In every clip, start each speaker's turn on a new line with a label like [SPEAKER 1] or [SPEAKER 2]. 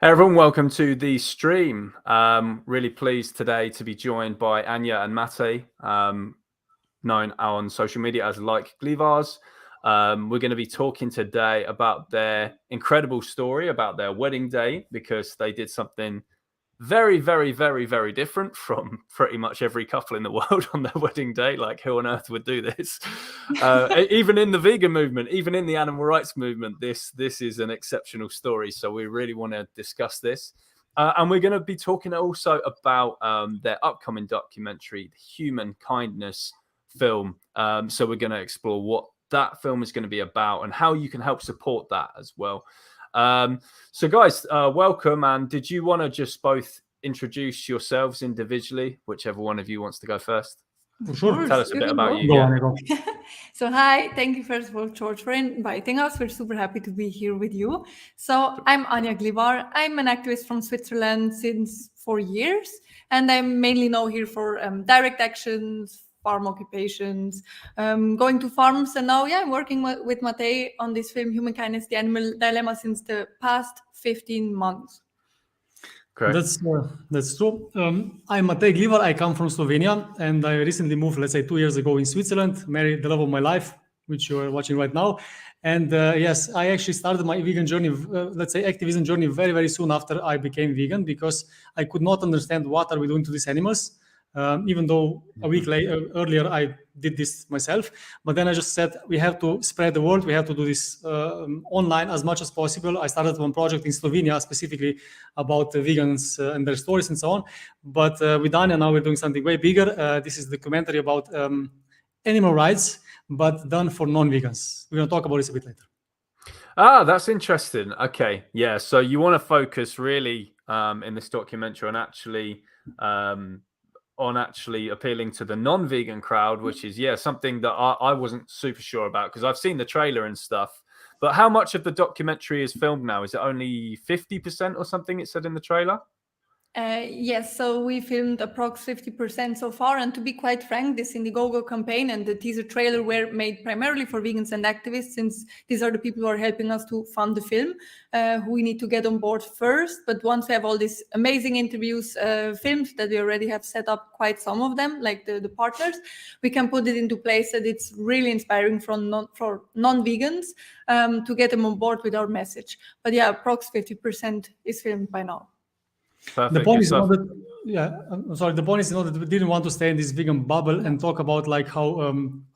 [SPEAKER 1] Hey everyone, welcome to the stream. Really pleased today to be joined by Anya and Mate, known on social media as Like Glivars. We're going to be talking today about their incredible story about their wedding day, because they did something very, very, very, very different from pretty much every couple in the world on their wedding day. Like, who on earth would do this? Even in the vegan movement, even in the animal rights movement, this is an exceptional story. So we really want to discuss this. And we're going to be talking also about their upcoming documentary, the Human Kindness film. So we're going to explore what that film is going to be about and how you can help support that as well. So guys, welcome. And did you want to just both introduce yourselves individually, whichever one of you wants to go first?
[SPEAKER 2] For sure.
[SPEAKER 1] Tell us a bit about you.
[SPEAKER 2] Go.
[SPEAKER 3] So hi, thank you first of all, George, for inviting us. We're super happy to be here with you. So I'm Anya Glivar. I'm an activist from Switzerland since 4 years, and I'm mainly known here for direct actions, farm occupations, going to farms, and now I'm working with Mate on this film, Human Kindness, the Animal Dilemma, since the past 15 months.
[SPEAKER 1] Correct.
[SPEAKER 2] That's true. I'm Matej Glivar. I come from Slovenia, and I recently moved, let's say, 2 years ago in Switzerland, married the love of my life, which you are watching right now. And yes, I actually started my vegan journey, let's say activism journey, very, very soon after I became vegan, because I could not understand what are we doing to these animals. Even though a week earlier I did this myself, but then I just said we have to spread the word. We have to do this online as much as possible. I started one project in Slovenia specifically about vegans and their stories and so on. But with Anya now we're doing something way bigger. This is the documentary about animal rights, but done for non-vegans. We're going to talk about this a bit later.
[SPEAKER 1] Ah, that's interesting. Okay, yeah. So you want to focus really in this documentary on actually appealing to the non-vegan crowd, which is something that I wasn't super sure about, because I've seen the trailer and stuff. But how much of the documentary is filmed now? Is it only 50% or something it said in the trailer?
[SPEAKER 3] Yes, so we filmed approx 50% so far, and to be quite frank, this Indiegogo campaign and the teaser trailer were made primarily for vegans and activists, since these are the people who are helping us to fund the film, who we need to get on board first. But once we have all these amazing interviews filmed, that we already have set up quite some of them, like the partners, we can put it into place that it's really inspiring for non-vegans to get them on board with our message. But yeah, approx 50% is filmed by now.
[SPEAKER 1] Perfect.
[SPEAKER 2] The point is not that, I'm sorry. The point is not that we didn't want to stay in this vegan bubble and talk about like how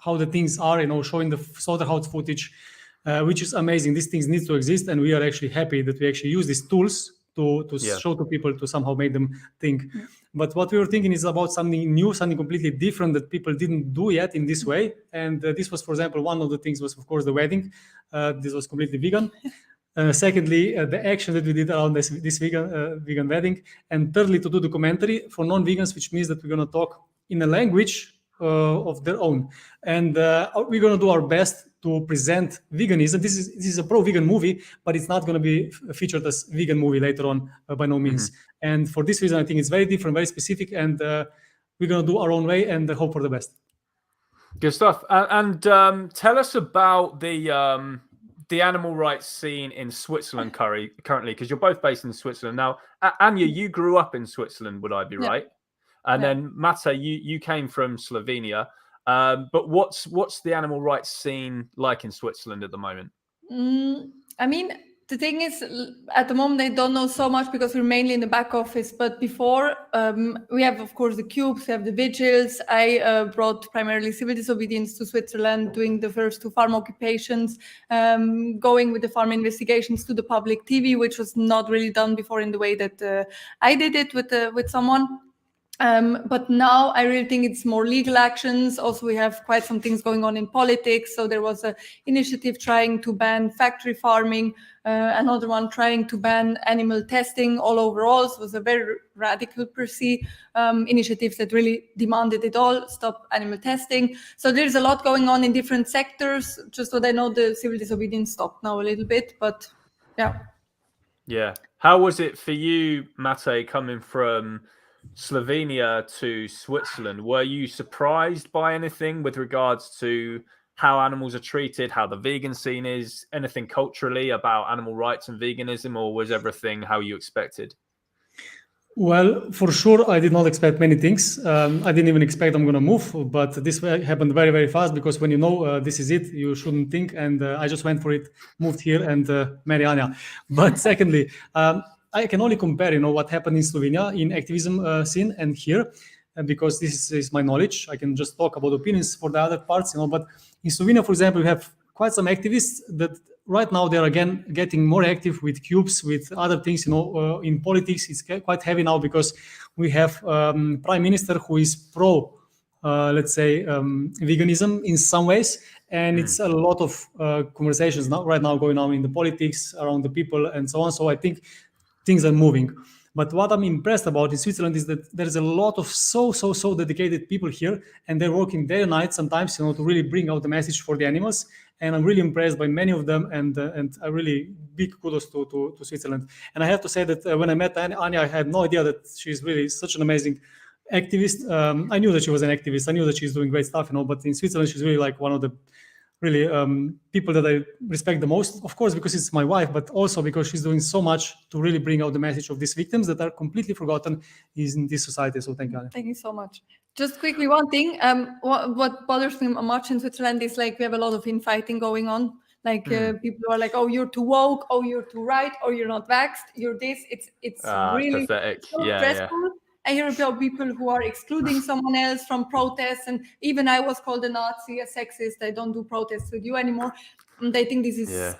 [SPEAKER 2] the things are, showing the slaughterhouse footage, which is amazing. These things need to exist, and we are actually happy that we actually use these tools to show to people, to somehow make them think. But what we were thinking is about something new, something completely different that people didn't do yet in this way. And this was, for example, one of the things was, of course, the wedding. This was completely vegan. Secondly, the action that we did around this vegan wedding. And thirdly, to do documentary for non-vegans, which means that we're going to talk in a language of their own. And we're going to do our best to present veganism. This is a pro-vegan movie, but it's not going to be featured as vegan movie later on, by no means. Mm-hmm. And for this reason, I think it's very different, very specific, and we're going to do our own way and hope for the best.
[SPEAKER 1] Good stuff. And tell us about the animal rights scene in Switzerland currently, because you're both based in Switzerland. Now, Anya, you grew up in Switzerland, would I be right? And then Mate, you came from Slovenia. But what's the animal rights scene like in Switzerland at the moment?
[SPEAKER 3] I mean, the thing is, at the moment, I don't know so much because we're mainly in the back office. But before, we have, of course, the cubes, we have the vigils. I brought primarily civil disobedience to Switzerland, doing the first 2 farm occupations, going with the farm investigations to the public TV, which was not really done before in the way that I did it with someone. But now I really think it's more legal actions. Also, we have quite some things going on in politics. So there was an initiative trying to ban factory farming, another one trying to ban animal testing all overall. So it was a very radical per se initiative that really demanded it all, stop animal testing. So there's a lot going on in different sectors. Just what I know, the civil disobedience stopped now a little bit, but yeah.
[SPEAKER 1] Yeah. How was it for you, Mate, coming from Slovenia to Switzerland? Were you surprised by anything with regards to how animals are treated, how the vegan scene is, anything culturally about animal rights and veganism, or was everything how you expected?
[SPEAKER 2] Well, for sure, I did not expect many things. I didn't even expect I'm going to move, but this happened very, very fast because when you know this is it, you shouldn't think. And I just went for it, moved here, and marry Anya. But secondly, I can only compare, what happened in Slovenia in activism scene and here, because this is my knowledge. I can just talk about opinions for the other parts, But in Slovenia, for example, we have quite some activists that right now they're again getting more active with cubes, with other things. In politics, it's quite heavy now because we have prime minister who is pro, let's say, veganism in some ways, and it's a lot of conversations right now going on in the politics around the people and so on. So I think things are moving. But what I'm impressed about in Switzerland is that there's a lot of so dedicated people here, and they're working day and night sometimes, to really bring out the message for the animals. And I'm really impressed by many of them, and a really big kudos to Switzerland. And I have to say that when I met Anya, I had no idea that she's really such an amazing activist. I knew that she was an activist. I knew that she's doing great stuff, but in Switzerland, she's really like one of the really people that I respect the most, of course, because it's my wife, but also because she's doing so much to really bring out the message of these victims that are completely forgotten in this society. So thank you, Anya.
[SPEAKER 3] Thank you so much. Just quickly, one thing, what bothers me much in Switzerland is like we have a lot of infighting going on. Like people are like, oh, you're too woke, oh, you're too right, or you're not vaxxed, you're this. It's really
[SPEAKER 1] pathetic.
[SPEAKER 3] so stressful. Yeah. I hear about people who are excluding someone else from protests, and even I was called a Nazi, a sexist. I don't do protests with you anymore. And I think this is,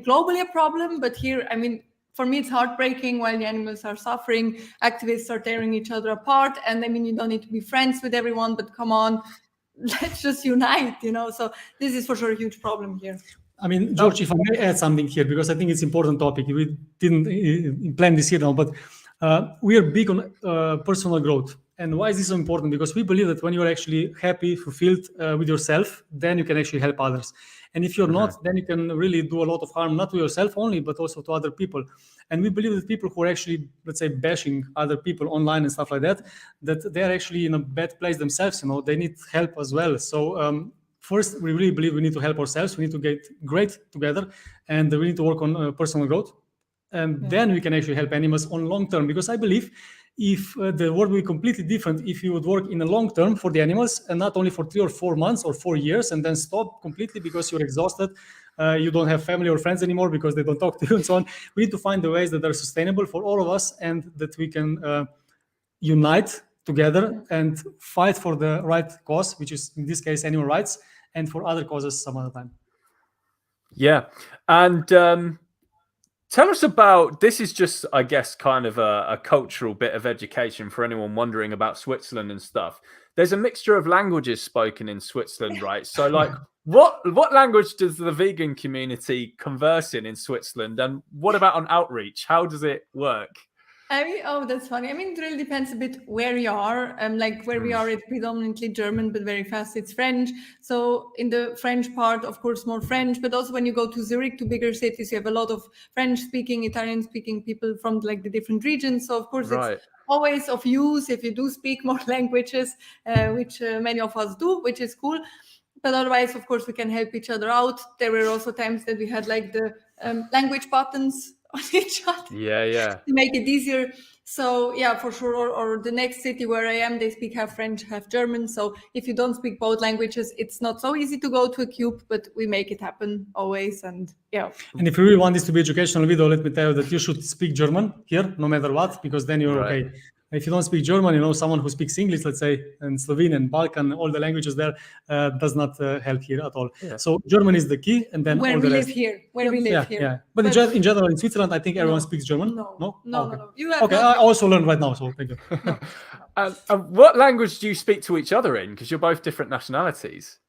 [SPEAKER 3] globally a problem, but here, for me, it's heartbreaking while the animals are suffering. Activists are tearing each other apart, and you don't need to be friends with everyone, but come on, let's just unite, So this is for sure a huge problem here.
[SPEAKER 2] George, if I may add something here, because I think it's an important topic. We didn't plan this here now, but we are big on personal growth. And why is this so important? Because we believe that when you're actually happy, fulfilled with yourself, then you can actually help others. And if you're not, then you can really do a lot of harm, not to yourself only, but also to other people. And we believe that people who are actually, let's say, bashing other people online and stuff like that they're actually in a bad place themselves. They need help as well. So first, we really believe we need to help ourselves. We need to get great together, and we need to work on personal growth. And then we can actually help animals on long term, because I believe if the world will be completely different if you would work in a long term for the animals and not only for 3 or 4 months or 4 years and then stop completely because you're exhausted, you don't have family or friends anymore because they don't talk to you and so on. We need to find the ways that are sustainable for all of us and that we can unite together and fight for the right cause, which is in this case animal rights, and for other causes some other time.
[SPEAKER 1] Yeah. And tell us about, this is just, I guess, kind of a cultural bit of education for anyone wondering about Switzerland and stuff. There's a mixture of languages spoken in Switzerland, right? So like, what language does the vegan community converse in Switzerland? And what about on outreach? How does it work?
[SPEAKER 3] That's funny. It really depends a bit where you are. Like where we are, it's predominantly German, but very fast it's French. So in the French part, of course, more French. But also when you go to Zurich, to bigger cities, you have a lot of French-speaking, Italian-speaking people from like the different regions. So of course, it's always of use if you do speak more languages, which many of us do, which is cool. But otherwise, of course, we can help each other out. There were also times that we had like the language buttons on each other to make it easier. So yeah, for sure. Or the next city where I am, they speak half French, half German. So if you don't speak both languages, it's not so easy to go to a cube, but we make it happen always. And yeah.
[SPEAKER 2] And if you really want this to be educational video, let me tell you that you should speak German here, no matter what, because then you're okay. If you don't speak German, someone who speaks English, let's say, and Slovenian, Balkan, all the languages there, does not help here at all. Yeah. So German is the key, and then
[SPEAKER 3] where
[SPEAKER 2] all
[SPEAKER 3] we
[SPEAKER 2] the
[SPEAKER 3] live
[SPEAKER 2] rest.
[SPEAKER 3] here, where we live here.
[SPEAKER 2] Yeah. But in general, in Switzerland, I think everyone speaks German.
[SPEAKER 3] No.
[SPEAKER 2] You have I also learned right now, so thank you.
[SPEAKER 1] What language do you speak to each other in? Because you're both different nationalities.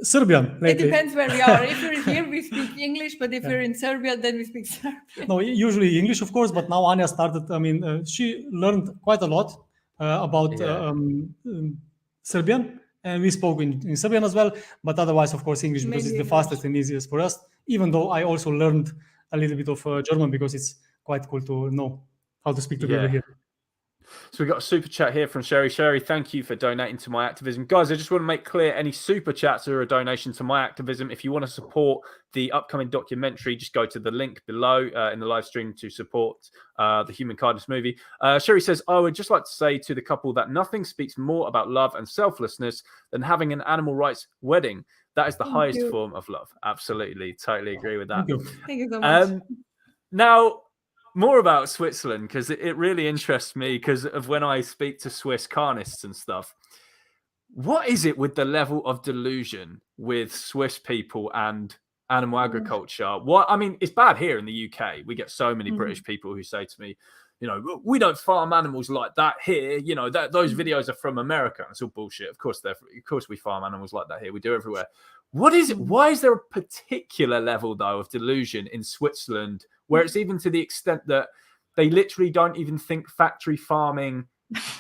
[SPEAKER 2] Serbian.
[SPEAKER 3] Lately. It depends where we are. If you're here, we speak English, but if you're in Serbia, then we speak Serbian.
[SPEAKER 2] No, usually English, of course, but now Anya started, she learned quite a lot about Serbian, and we spoke in Serbian as well, but otherwise, of course, English, because it's the fastest and easiest for us, even though I also learned a little bit of German, because it's quite cool to know how to speak together here.
[SPEAKER 1] So we've got a super chat here from Sherry. Sherry, thank you for donating to My Activism. Guys, I just want to make clear any super chats are a donation to My Activism. If you want to support the upcoming documentary, just go to the link below in the live stream to support the Human Kindness movie. Sherry says, I would just like to say to the couple that nothing speaks more about love and selflessness than having an animal rights wedding. That is the highest form of love. Absolutely. Totally agree with that.
[SPEAKER 3] Thank you so much.
[SPEAKER 1] Now, more about Switzerland, because it really interests me because of when I speak to Swiss carnists and stuff. What is it with the level of delusion with Swiss people and animal agriculture? What I mean, it's bad here in the UK. We get so many British people who say to me, you know, we don't farm animals like that here. You know, those videos are from America. It's all bullshit. Of course we farm animals like that here. We do everywhere. What is it? Why is there a particular level, though, of delusion in Switzerland where it's even to the extent that they literally don't even think factory farming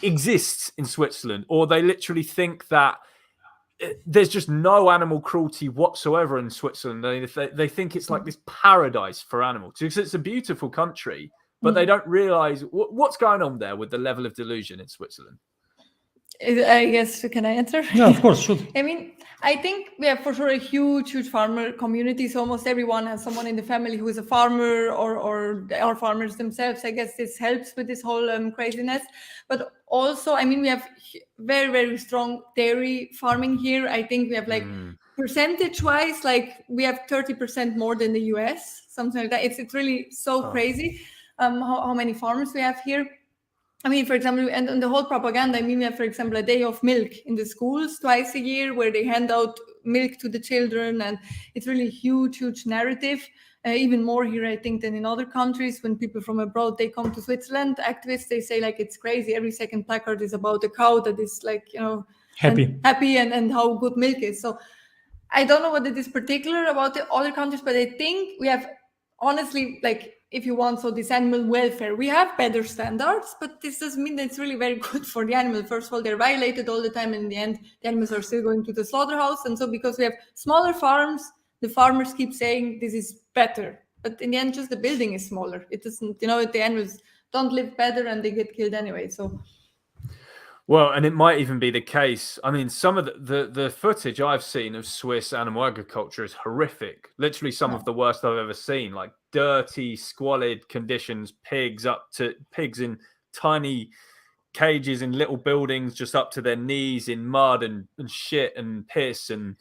[SPEAKER 1] exists in Switzerland, or they literally think that there's just no animal cruelty whatsoever in Switzerland? They think it's like this paradise for animals. Because it's a beautiful country, but they don't realize what's going on there with the level of delusion in Switzerland.
[SPEAKER 3] I guess, can I answer?
[SPEAKER 2] Yeah, of course, should.
[SPEAKER 3] I mean, I think we have for sure a huge farmer community. So almost everyone has someone in the family who is a farmer or are farmers themselves. I guess this helps with this whole craziness. But also, I mean, we have very, very strong dairy farming here. I think we have like percentage-wise, like we have 30% more than the US, something like that. It's really so crazy how many farmers we have here. I mean, for example, and the whole propaganda, I mean, we have, for example, a day of milk in the schools twice a year where they hand out milk to the children. And it's really huge narrative, even more here, I think, than in other countries. When people from abroad, they come to Switzerland, activists, they say like, it's crazy. Every second placard is about a cow that is like, you know, happy and how good milk is. So I don't know what it is particular about the other countries, but I think we have, honestly, like, if you want, so this animal welfare, we have better standards, but this doesn't mean that it's really very good for the animal. First of all, they're violated all the time. And in the end, the animals are still going to the slaughterhouse. And so because we have smaller farms, the farmers keep saying this is better. But in the end, just the building is smaller. It doesn't, you know, the animals don't live better and they get killed anyway. So.
[SPEAKER 1] Well, and it might even be the case. I mean, some of the footage I've seen of Swiss animal agriculture is horrific. Literally some of the worst I've ever seen, like dirty, squalid conditions, pigs in tiny cages in little buildings just up to their knees in mud and shit and piss and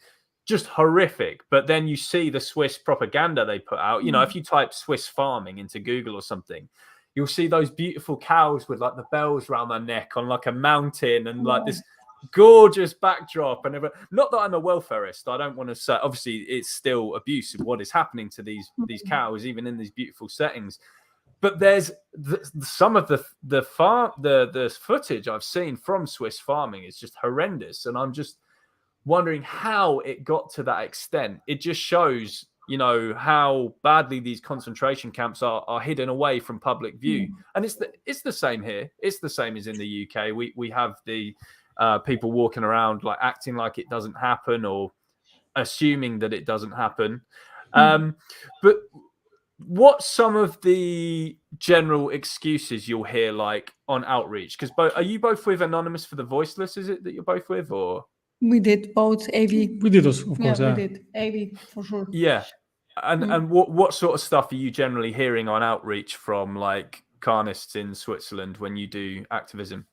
[SPEAKER 1] just horrific. But then you see the Swiss propaganda they put out. You know, if you type Swiss farming into Google or something, you'll see those beautiful cows with like the bells around their neck on like a mountain and like this gorgeous backdrop. And not that I'm a welfarist. I don't want to say, obviously it's still abuse of what is happening to these cows, even in these beautiful settings. But there's some of the footage I've seen from Swiss farming is just horrendous. And I'm just wondering how it got to that extent. It just shows, you know, how badly these concentration camps are hidden away from public view. And it's the same here. It's the same as in the UK. We have the people walking around like acting like it doesn't happen or assuming that it doesn't happen. But what's some of the general excuses you'll hear like on outreach? Because are you both with Anonymous for the Voiceless? Is it that you're both with, or?
[SPEAKER 3] We did both AV.
[SPEAKER 2] We did those, of course.
[SPEAKER 3] Yeah, we did AV for sure.
[SPEAKER 1] Yeah. And what sort of stuff are you generally hearing on outreach from like carnists in Switzerland when you do activism?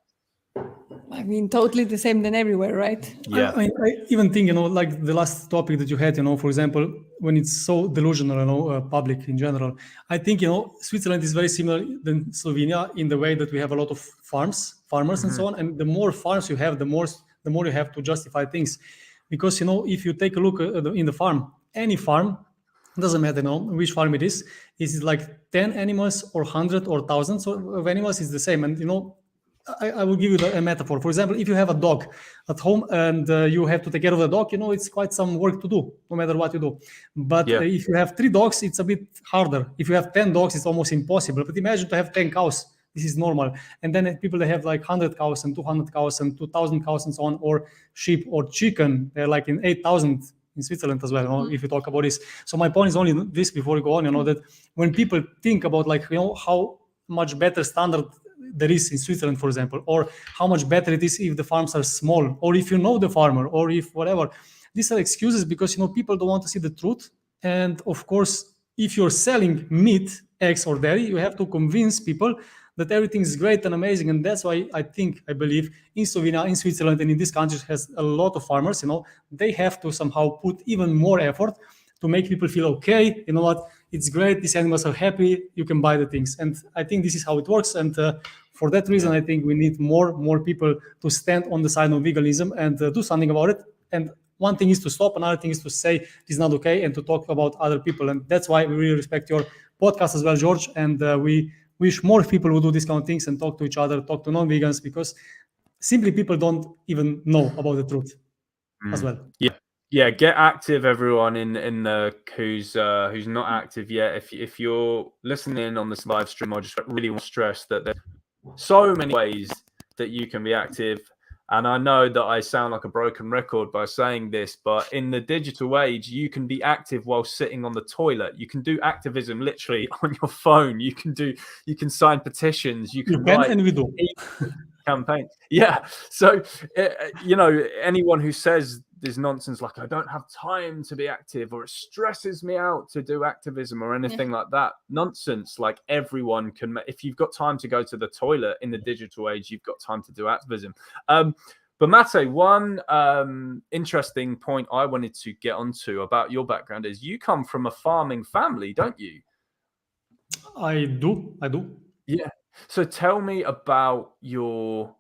[SPEAKER 3] I mean, totally the same than everywhere, right?
[SPEAKER 1] Yeah.
[SPEAKER 2] I even think, you know, like the last topic that you had, you know, for example, when it's so delusional, you know, public in general, I think, you know, Switzerland is very similar than Slovenia in the way that we have a lot of farmers and so on. And the more farms you have, the more you have to justify things. Because, you know, if you take a look in the farm, any farm, doesn't matter, you know, which farm it is it like 10 animals or 100 or thousands of animals is the same. And, you know, I will give you a metaphor. For example, if you have a dog at home and you have to take care of the dog, you know, it's quite some work to do, no matter what you do. But if you have 3 dogs, it's a bit harder. If you have 10 dogs, it's almost impossible. But imagine to have 10 cows. This is normal. And then people, they have like 100 cows and 200 cows and 2,000 cows and so on, or sheep or chicken. They're like in 8,000 in Switzerland as well, you know, if you talk about this. So my point is only this before we go on, you know, that when people think about like, you know, how much better standard there is in Switzerland, for example, or how much better it is if the farms are small, or if you know the farmer, or if whatever. These are excuses because, you know, people don't want to see the truth. And of course, if you're selling meat, eggs, or dairy, you have to convince people that everything is great and amazing. And that's why I believe in Slovenia, in Switzerland, and in these countries has a lot of farmers, you know, they have to somehow put even more effort to make people feel, okay, you know what, it's great, these animals are happy, you can buy the things. And I think this is how it works. And for that reason, I think we need more people to stand on the side of veganism and do something about it. And one thing is to stop, another thing is to say this is not okay and to talk about other people. And that's why we really respect your podcast as well, George. And we wish more people would do these kind of things and talk to each other, talk to non-vegans, because simply people don't even know about the truth as well.
[SPEAKER 1] Yeah, get active, everyone in the who's not active yet. If you're listening on this live stream, I just really want to stress that there's so many ways that you can be active. And I know that I sound like a broken record by saying this, but in the digital age, you can be active while sitting on the toilet. You can do activism literally on your phone. You can sign petitions. You can write
[SPEAKER 2] and we do
[SPEAKER 1] campaigns. Yeah. So, you know, anyone who says there's nonsense like I don't have time to be active or it stresses me out to do activism or anything like that. Nonsense. Like everyone can, if you've got time to go to the toilet in the digital age, you've got time to do activism. But Mate, one interesting point I wanted to get onto about your background is you come from a farming family, don't you?
[SPEAKER 2] I do.
[SPEAKER 1] Yeah. So tell me about your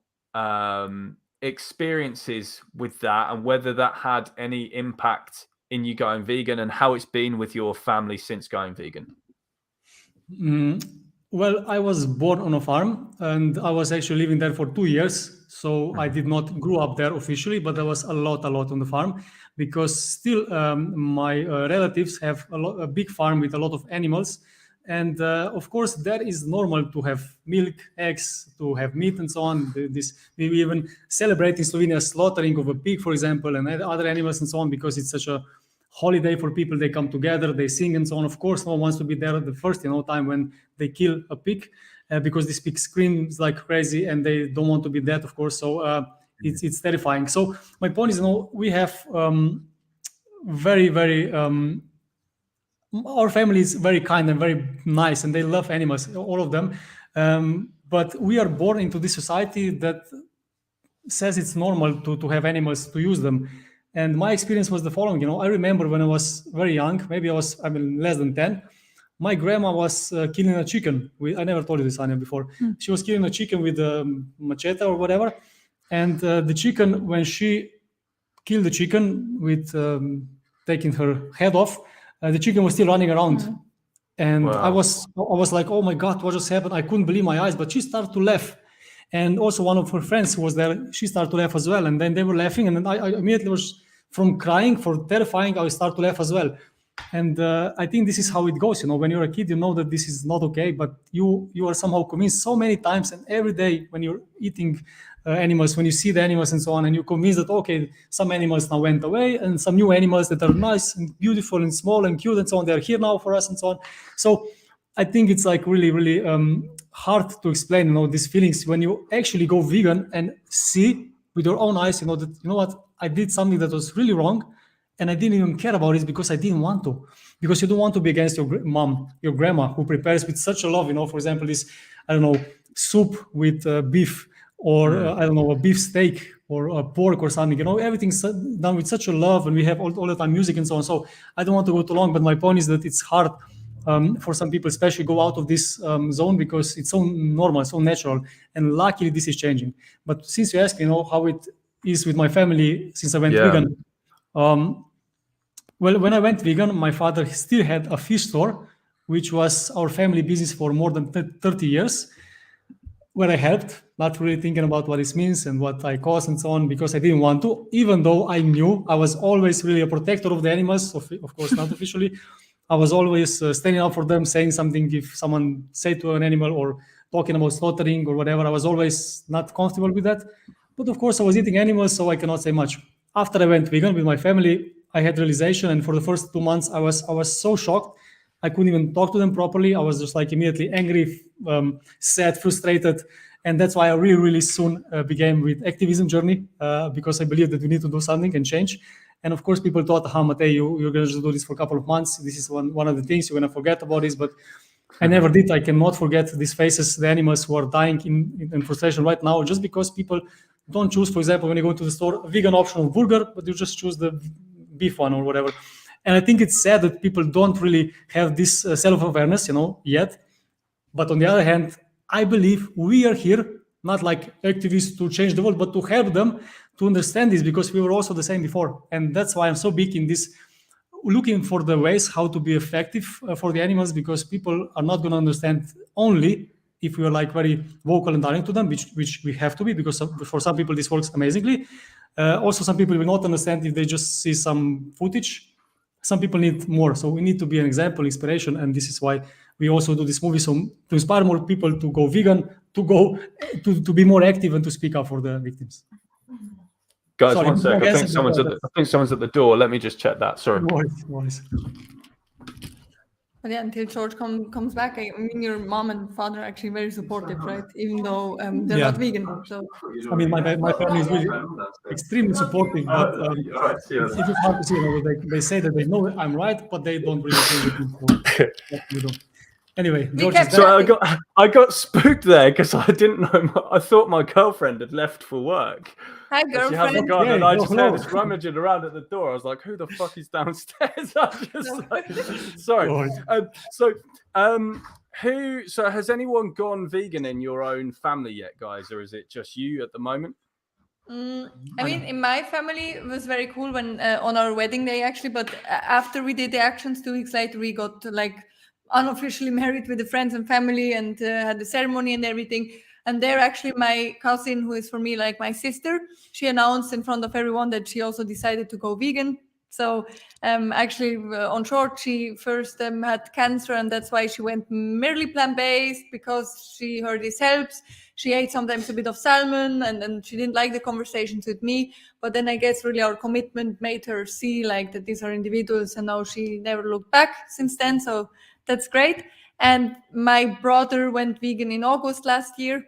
[SPEAKER 1] experiences with that and whether that had any impact in you going vegan and how it's been with your family since going vegan.
[SPEAKER 2] Well, I was born on a farm and I was actually living there for 2 years. So I did not grow up there officially, but there was a lot on the farm because still my relatives have a big farm with a lot of animals. And of course, that is normal to have milk, eggs, to have meat and so on. We even celebrate in Slovenia slaughtering of a pig, for example, and other animals and so on, because it's such a holiday for people. They come together, they sing and so on. Of course, no one wants to be there at the first time when they kill a pig because this pig screams like crazy and they don't want to be dead, of course. So it's terrifying. So my point is, we have very our family is very kind and very nice and they love animals, all of them. But we are born into this society that says it's normal to have animals, to use them. And my experience was the following. I remember when I was very young, maybe I was less than 10, my grandma was killing a chicken. I never told you this, Anya, before. She was killing a chicken with a machete or whatever. And the chicken, when she killed the chicken with taking her head off, the chicken was still running around. And wow. I was like, oh my God, what just happened? I couldn't believe my eyes, but she started to laugh. And also one of her friends who was there, she started to laugh as well. And then they were laughing. And then I immediately was from crying, for terrifying, I started to laugh as well. And I think this is how it goes. When you're a kid, you know that this is not okay, but you are somehow convinced so many times. And every day when you're eating animals, when you see the animals and so on, and you're convinced that, okay, some animals now went away and some new animals that are nice and beautiful and small and cute and so on, they're here now for us and so on. So I think it's like really, really hard to explain, these feelings when you actually go vegan and see with your own eyes, that, what, I did something that was really wrong. And I didn't even care about it because I didn't want to. Because you don't want to be against your mom, your grandma, who prepares with such a love, for example, this, soup with beef or, a beef steak or a pork or something. Everything's done with such a love and we have all the time music and so on. So I don't want to go too long, but my point is that it's hard for some people, especially go out of this zone because it's so normal, so natural. And luckily this is changing. But since you asked me, how it is with my family since I went vegan, well, when I went vegan, my father still had a fish store, which was our family business for more than 30 years, where I helped, not really thinking about what this means and what I cost and so on, because I didn't want to, even though I knew I was always really a protector of the animals, of course, not officially. I was always standing up for them, saying something if someone said to an animal or talking about slaughtering or whatever. I was always not comfortable with that. But of course, I was eating animals, so I cannot say much. After I went vegan with my family, I had realization, and for the first 2 months, I was so shocked. I couldn't even talk to them properly. I was just like immediately angry, sad, frustrated, And that's why I really soon began with activism journey, because I believe that we need to do something and change. And of course, people thought, Matej, you're going to just do this for a couple of months. This is one of the things you're going to forget about this, but I never did. I cannot forget these faces, the animals who are dying in frustration right now, just because people don't choose, for example, when you go to the store, a vegan optional burger, but you just choose the beef one or whatever. And I think it's sad that people don't really have this self-awareness, yet. But on the other hand, I believe we are here, not like activists to change the world, but to help them to understand this, because we were also the same before. And that's why I'm so big in this, looking for the ways how to be effective for the animals, because people are not going to understand only if we are like very vocal and direct to them, which we have to be, because for some people this works amazingly. Also, some people will not understand if they just see some footage. Some people need more, so we need to be an example, inspiration, and this is why we also do this movie, so to inspire more people to go vegan, to be more active and to speak up for the victims.
[SPEAKER 1] Guys, sorry, 1 sec. I think someone's at the door. Let me just check that. Sorry.
[SPEAKER 2] No worries.
[SPEAKER 3] But yeah, until George comes back, I mean, your mom and father are actually very supportive, right? Even though they're not vegan. So
[SPEAKER 2] I mean, my family is really extremely supportive, but it's hard to see. They say that they know I'm right, but they don't really think it. Anyway, George is
[SPEAKER 1] so I got spooked there because I didn't know. I thought my girlfriend had left for work.
[SPEAKER 3] Hi, girlfriend.
[SPEAKER 1] She hasn't gone, and I just heard this rummaging around at the door. I was like, "Who the fuck is downstairs?" Sorry. So has anyone gone vegan in your own family yet, guys, or is it just you at the moment?
[SPEAKER 3] I mean, in my family, it was very cool when on our wedding day, actually. But after we did the actions, 2 weeks later, we got unofficially married with the friends and family and had the ceremony and everything. And there, actually, my cousin, who is for me like my sister, she announced in front of everyone that she also decided to go vegan. So actually, on short, she first had cancer, and that's why she went merely plant-based, because she heard this helps. She ate sometimes a bit of salmon, and she didn't like the conversations with me. But then I guess really our commitment made her see that these are individuals, and now she never looked back since then. So that's great. And my brother went vegan in August last year.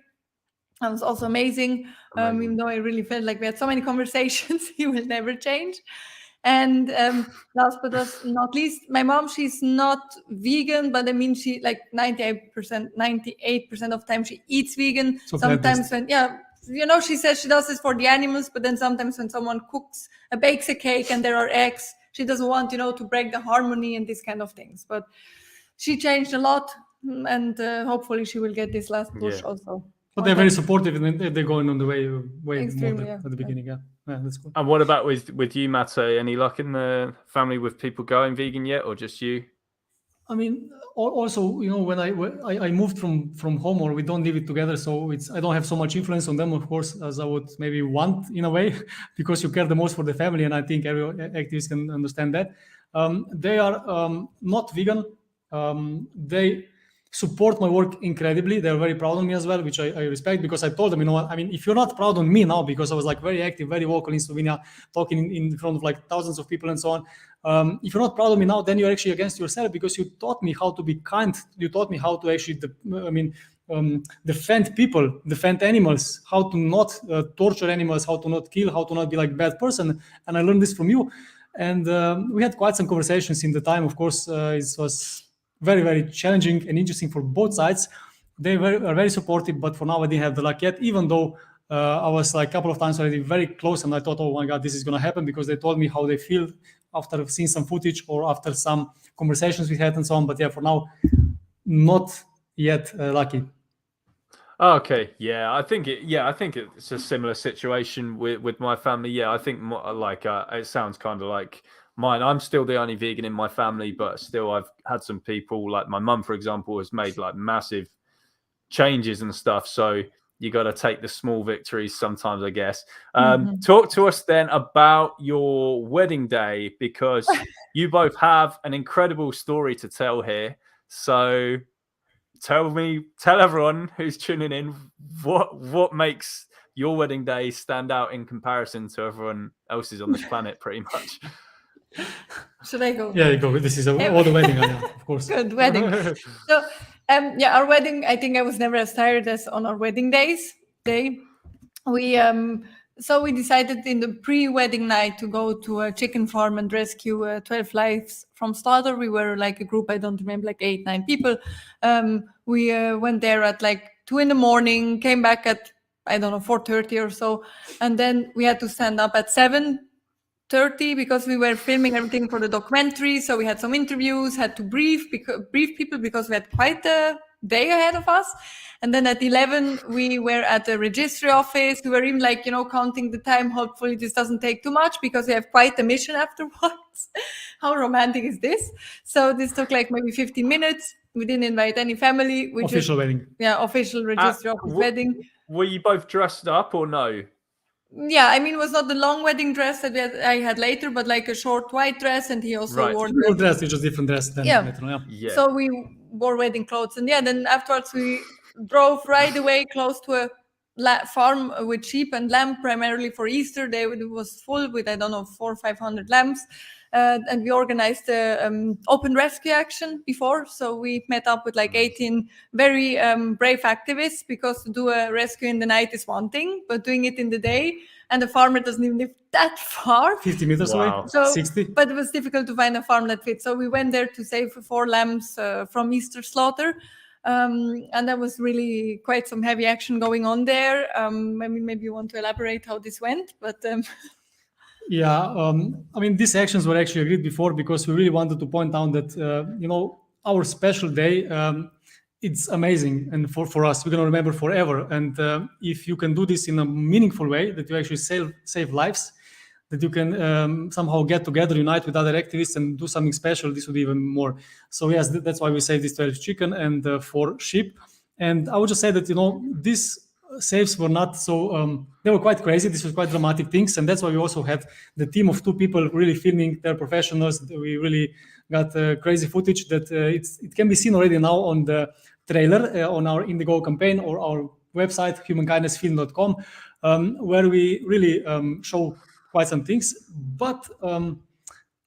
[SPEAKER 3] That was also amazing. Even though I really felt like we had so many conversations, he will never change. And last but not least, my mom, she's not vegan, but I mean, she 98% of the time she eats vegan. So sometimes she says she does this for the animals, but then sometimes when someone bakes a cake and there are eggs, she doesn't want, to break the harmony and these kind of things. But she changed a lot, and hopefully she will get this last push also.
[SPEAKER 2] But they're very supportive, and they're going on the way
[SPEAKER 3] Extremely,
[SPEAKER 2] more at the beginning. Yeah, that's cool.
[SPEAKER 1] And what about with you, Matej? Any luck in the family with people going vegan yet, or just you?
[SPEAKER 2] I mean, also, when I moved from home, or we don't live it together, so I don't have so much influence on them, of course, as I would maybe want in a way, because you care the most for the family, and I think every activist can understand that. They are not vegan. They support my work incredibly. They're very proud of me as well, which I respect, because I told them, if you're not proud of me now, because I was very active, very vocal in Slovenia, talking in front of thousands of people and so on. If you're not proud of me now, then you're actually against yourself, because you taught me how to be kind. You taught me how to actually, defend people, defend animals, how to not torture animals, how to not kill, how to not be like a bad person. And I learned this from you. And we had quite some conversations in the time. Of course, it was very, very challenging and interesting for both sides. They are very supportive, but for now I didn't have the luck yet, even though I was a couple of times already very close, and I thought, oh my God, this is going to happen, because they told me how they feel after seeing some footage or after some conversations we had and so on. But yeah, for now, not yet lucky.
[SPEAKER 1] Okay, yeah, I think it's a similar situation with my family. Yeah, I think it sounds kind of like mine. I'm still the only vegan in my family, but still I've had some people, like my mum, for example, has made massive changes and stuff. So you got to take the small victories sometimes, I guess. Talk to us then about your wedding day, because you both have an incredible story to tell here. So tell everyone who's tuning in what makes your wedding day stand out in comparison to everyone else's on this planet, pretty much.
[SPEAKER 3] Should I go?
[SPEAKER 2] Yeah, you go. This is all the wedding, of course.
[SPEAKER 3] Good wedding. So Our wedding, I think I was never as tired as on our wedding day. So we decided in the pre-wedding night to go to a chicken farm and rescue 12 lives from slaughter. We were like a group, I don't remember, like 8-9 people. We went there at like 2 a.m, came back at, I don't know, 4:30 or so. And then we had to stand up at 7:30 because we were filming everything for the documentary. So we had some interviews, had to brief people because we had quite a day ahead of us. And then at 11, we were at the registry office. We were even like, counting the time. Hopefully this doesn't take too much because we have quite a mission afterwards. How romantic is this? So this took like maybe 15 minutes. We didn't invite any family.
[SPEAKER 2] Official wedding.
[SPEAKER 3] Yeah, official registry office wedding.
[SPEAKER 1] Were you both dressed up or no?
[SPEAKER 3] Yeah, I mean, it was not the long wedding dress that I had later, but like a short white dress, and he also wore
[SPEAKER 2] the dress. It's just different dress than later.
[SPEAKER 3] Yeah. So we wore wedding clothes, and then afterwards we drove right away close to a farm with sheep and lamb, primarily for Easter. It was full with 400 or 500 lambs. And we organized the open rescue action before. So we met up with like 18 very brave activists, because to do a rescue in the night is one thing, but doing it in the day, and the farmer doesn't even live that far.
[SPEAKER 2] 50 meters away,
[SPEAKER 3] so,
[SPEAKER 2] 60.
[SPEAKER 3] But it was difficult to find a farm that fits. So we went there to save 4 lambs from Easter slaughter. And there was really quite some heavy action going on there. Maybe you want to elaborate how this went, but...
[SPEAKER 2] These actions were actually agreed before, because we really wanted to point out that, our special day, it's amazing. And for us, we're going to remember forever. And if you can do this in a meaningful way, that you actually save lives, that you can somehow get together, unite with other activists and do something special, this would be even more. So yes, that's why we saved this 12 chicken and 4 sheep. And I would just say that, this saves were not so they were quite crazy. This was quite dramatic things, and that's why we also had the team of 2 people really filming. They're professionals. We really got crazy footage that it can be seen already now on the trailer on our Indigo campaign or our website humankindnessfilm.com, where we really show quite some things. But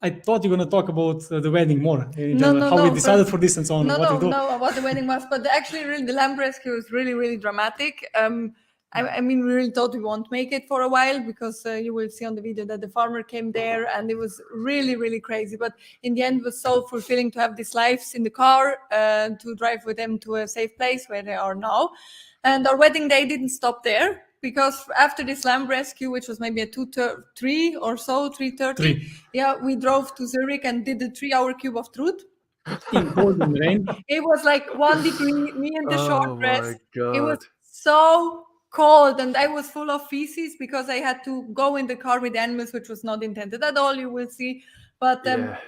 [SPEAKER 2] I thought you were going to talk about the wedding more, how we decided for this and so on.
[SPEAKER 3] No, about the wedding was, but actually, really, the lamb rescue is really, really dramatic. We really thought we won't make it for a while, because you will see on the video that the farmer came there, and it was really, really crazy. But in the end, it was so fulfilling to have these lives in the car, to drive with them to a safe place where they are now. And our wedding day didn't stop there, because after this lamb rescue, which was maybe at 3:30 or so, 3:30, we drove to Zurich and did the 3-hour Cube of Truth.
[SPEAKER 2] In cold and rain.
[SPEAKER 3] It was like 1 degree, me in the short dress.
[SPEAKER 1] My God.
[SPEAKER 3] It was so cold, and I was full of feces because I had to go in the car with animals, which was not intended at all, you will see. But then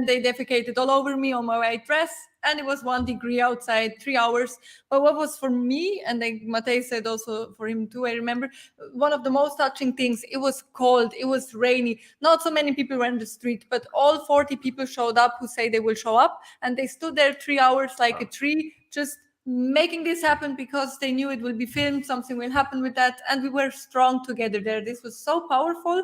[SPEAKER 3] they defecated all over me on my white dress, and it was 1 degree outside, 3 hours. But what was for me, and like Matej said also for him too, I remember, one of the most touching things, it was cold, it was rainy. Not so many people were in the street, but all 40 people showed up who say they will show up. And they stood there 3 hours like a tree, just making this happen, because they knew it will be filmed, something will happen with that. And we were strong together there. This was so powerful.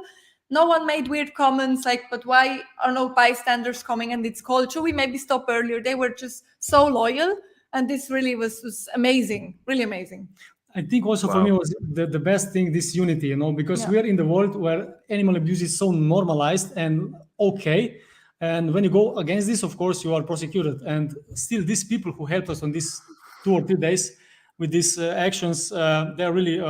[SPEAKER 3] No one made weird comments like, but why are no bystanders coming and it's cold? Should we maybe stop earlier? They were just so loyal. And this really was amazing, really amazing.
[SPEAKER 2] I think also for me was the best thing, this unity, because we are in the world where animal abuse is so normalized and okay. And when you go against this, of course, you are prosecuted. And still, these people who helped us on these 2 or 3 days with these actions, they're really,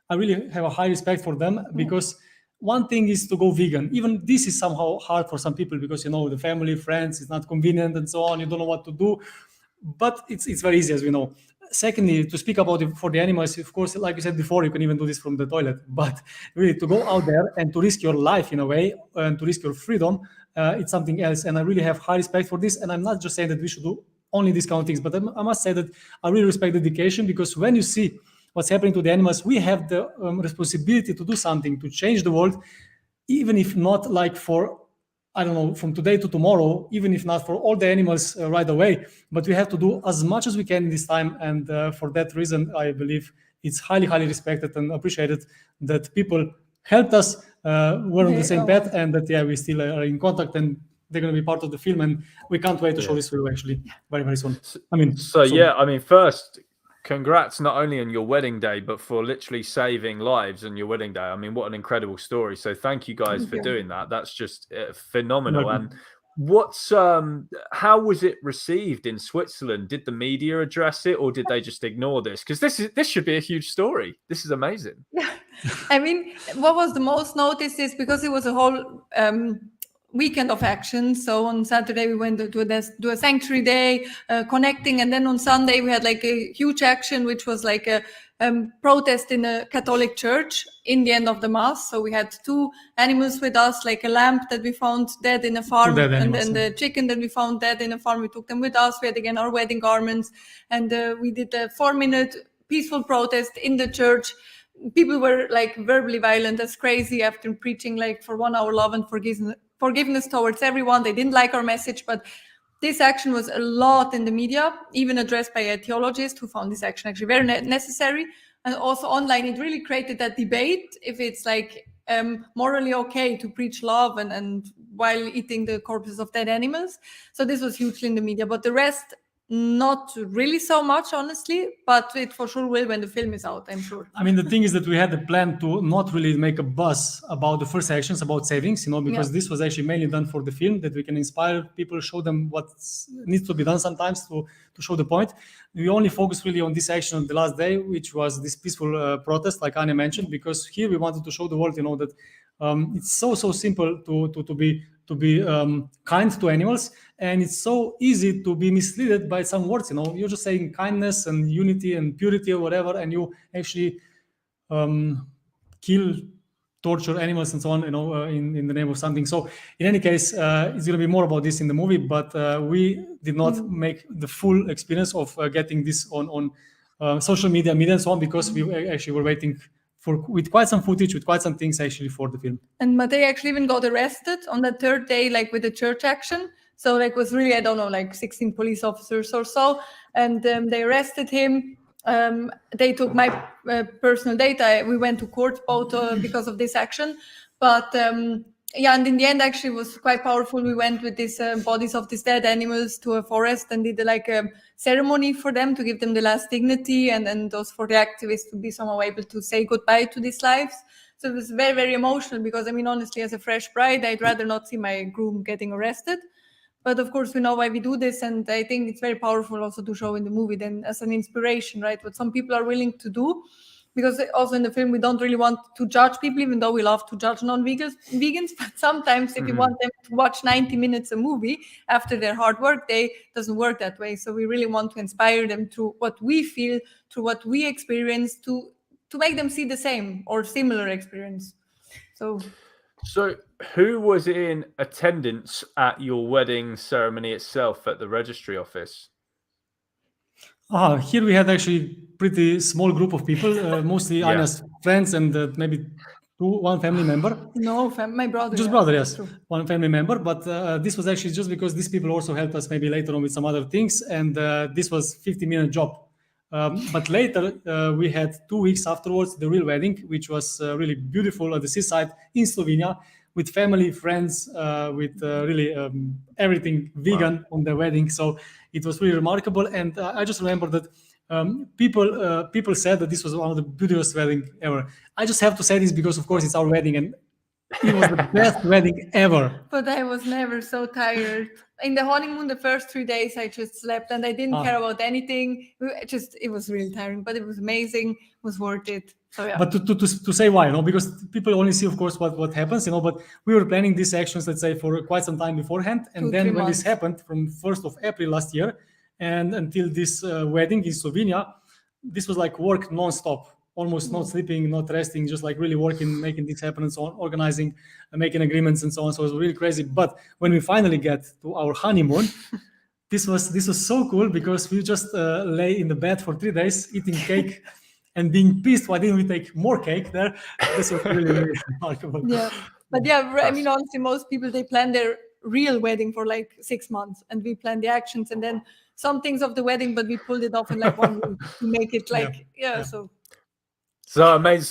[SPEAKER 2] I really have a high respect for them, because one thing is to go vegan. Even this is somehow hard for some people, because, the family, friends, it's not convenient and so on. You don't know what to do, but it's very easy, as we know. Secondly, to speak about it for the animals, of course, like you said before, you can even do this from the toilet, but really to go out there and to risk your life in a way, and to risk your freedom, it's something else. And I really have high respect for this. And I'm not just saying that we should do only these kind of things, but I must say that I really respect the dedication, because when you see what's happening to the animals, we have the responsibility to do something, to change the world, even if not like for, I don't know, from today to tomorrow, even if not for all the animals right away, but we have to do as much as we can in this time. And for that reason, I believe it's highly, highly respected and appreciated that people helped us, we're on the same path, and that, we still are in contact, and they're going to be part of the film, and we can't wait to show this for you actually very, very soon.
[SPEAKER 1] First, congrats not only on your wedding day, but for literally saving lives on your wedding day. I mean, what an incredible story. So thank you guys for doing that. That's just phenomenal. And how was it received in Switzerland? Did the media address it, or did they just ignore this? Because this should be a huge story. This is amazing.
[SPEAKER 3] I mean, what was the most noticed is because it was a whole weekend of action. So on Saturday we went to a sanctuary day, connecting, and then on Sunday we had like a huge action, which was like a protest in a Catholic church in the end of the mass. So we had 2 animals with us, like a lamb that we found dead in a farm, and then the chicken that we found dead in a farm. We took them with us. We had again our wedding garments, and we did a 4-minute peaceful protest in the church. People were like verbally violent as crazy after preaching like for 1 hour love and forgiveness towards everyone. They didn't like our message, but this action was a lot in the media, even addressed by a theologist who found this action actually very necessary. And also online, it really created that debate if it's like morally okay to preach love and while eating the corpses of dead animals. So this was hugely in the media, but the rest, not really so much, honestly, but it for sure will when the film is out, I'm sure.
[SPEAKER 2] I mean, the thing is that we had a plan to not really make a buzz about the first actions, about savings, because this was actually mainly done for the film, that we can inspire people, show them what needs to be done sometimes to show the point. We only focused really on this action on the last day, which was this peaceful protest, like Anya mentioned, because here we wanted to show the world, that it's so simple to be kind to animals, and it's so easy to be misled by some words. You're just saying kindness and unity and purity or whatever, and you actually kill, torture animals and so on, in the name of something. So in any case, it's going to be more about this in the movie, but we did not make the full experience of getting this on social media and so on, because we actually were waiting with quite some footage, with quite some things actually for the film.
[SPEAKER 3] And Matej actually even got arrested on the 3rd day, like with the church action. So like was really, I don't know, like 16 police officers or so. And they arrested him. They took my personal data. We went to court both because of this action. But and in the end, actually, it was quite powerful. We went with these bodies of these dead animals to a forest and did like a ceremony for them to give them the last dignity, and those for the activists to be somehow able to say goodbye to these lives. So it was very, very emotional because, I mean, honestly, as a fresh bride, I'd rather not see my groom getting arrested. But of course, we know why we do this. And I think it's very powerful also to show in the movie then as an inspiration, right? What some people are willing to do. Because also in the film, we don't really want to judge people, even though we love to judge non-vegans. But sometimes if you want them to watch 90 minutes a movie after their hard work day, it doesn't work that way. So we really want to inspire them through what we feel, through what we experience, to make them see the same or similar experience. So
[SPEAKER 1] who was in attendance at your wedding ceremony itself at the registry office?
[SPEAKER 2] Here we had actually pretty small group of people, mostly Anya's friends and maybe one family member.
[SPEAKER 3] No, my brother.
[SPEAKER 2] Just brother, yes. One family member. But this was actually just because these people also helped us maybe later on with some other things. And this was 50-minute job. But later, we had 2 weeks afterwards, the real wedding, which was really beautiful at the seaside in Slovenia, with family, friends, with really everything vegan on the wedding. So it was really remarkable. And I just remember that people said that this was one of the beautifulest wedding ever. I just have to say this because, of course, it's our wedding and it was the best wedding ever.
[SPEAKER 3] But I was never so tired. In the honeymoon, the first 3 days, I just slept and I didn't care about anything. It was really tiring, but it was amazing. It was worth it. So, yeah.
[SPEAKER 2] But to say why, because people only see, of course, what happens, but we were planning these actions, let's say, for quite some time beforehand. And then when this happened from 1st of April last year and until this wedding in Slovenia, this was like work non-stop. Almost not sleeping, not resting, just like really working, making things happen and so on, organizing, making agreements and so on. So it was really crazy. But when we finally get to our honeymoon, this was so cool because we just lay in the bed for 3 days eating cake and being pissed. Why didn't we take more cake there? This was really, really remarkable.
[SPEAKER 3] Yeah, but yeah, I mean, honestly, most people, they plan their real wedding for like 6 months, and we plan the actions and then some things of the wedding, but we pulled it off in like 1 week to make it like, so.
[SPEAKER 1] So amazing.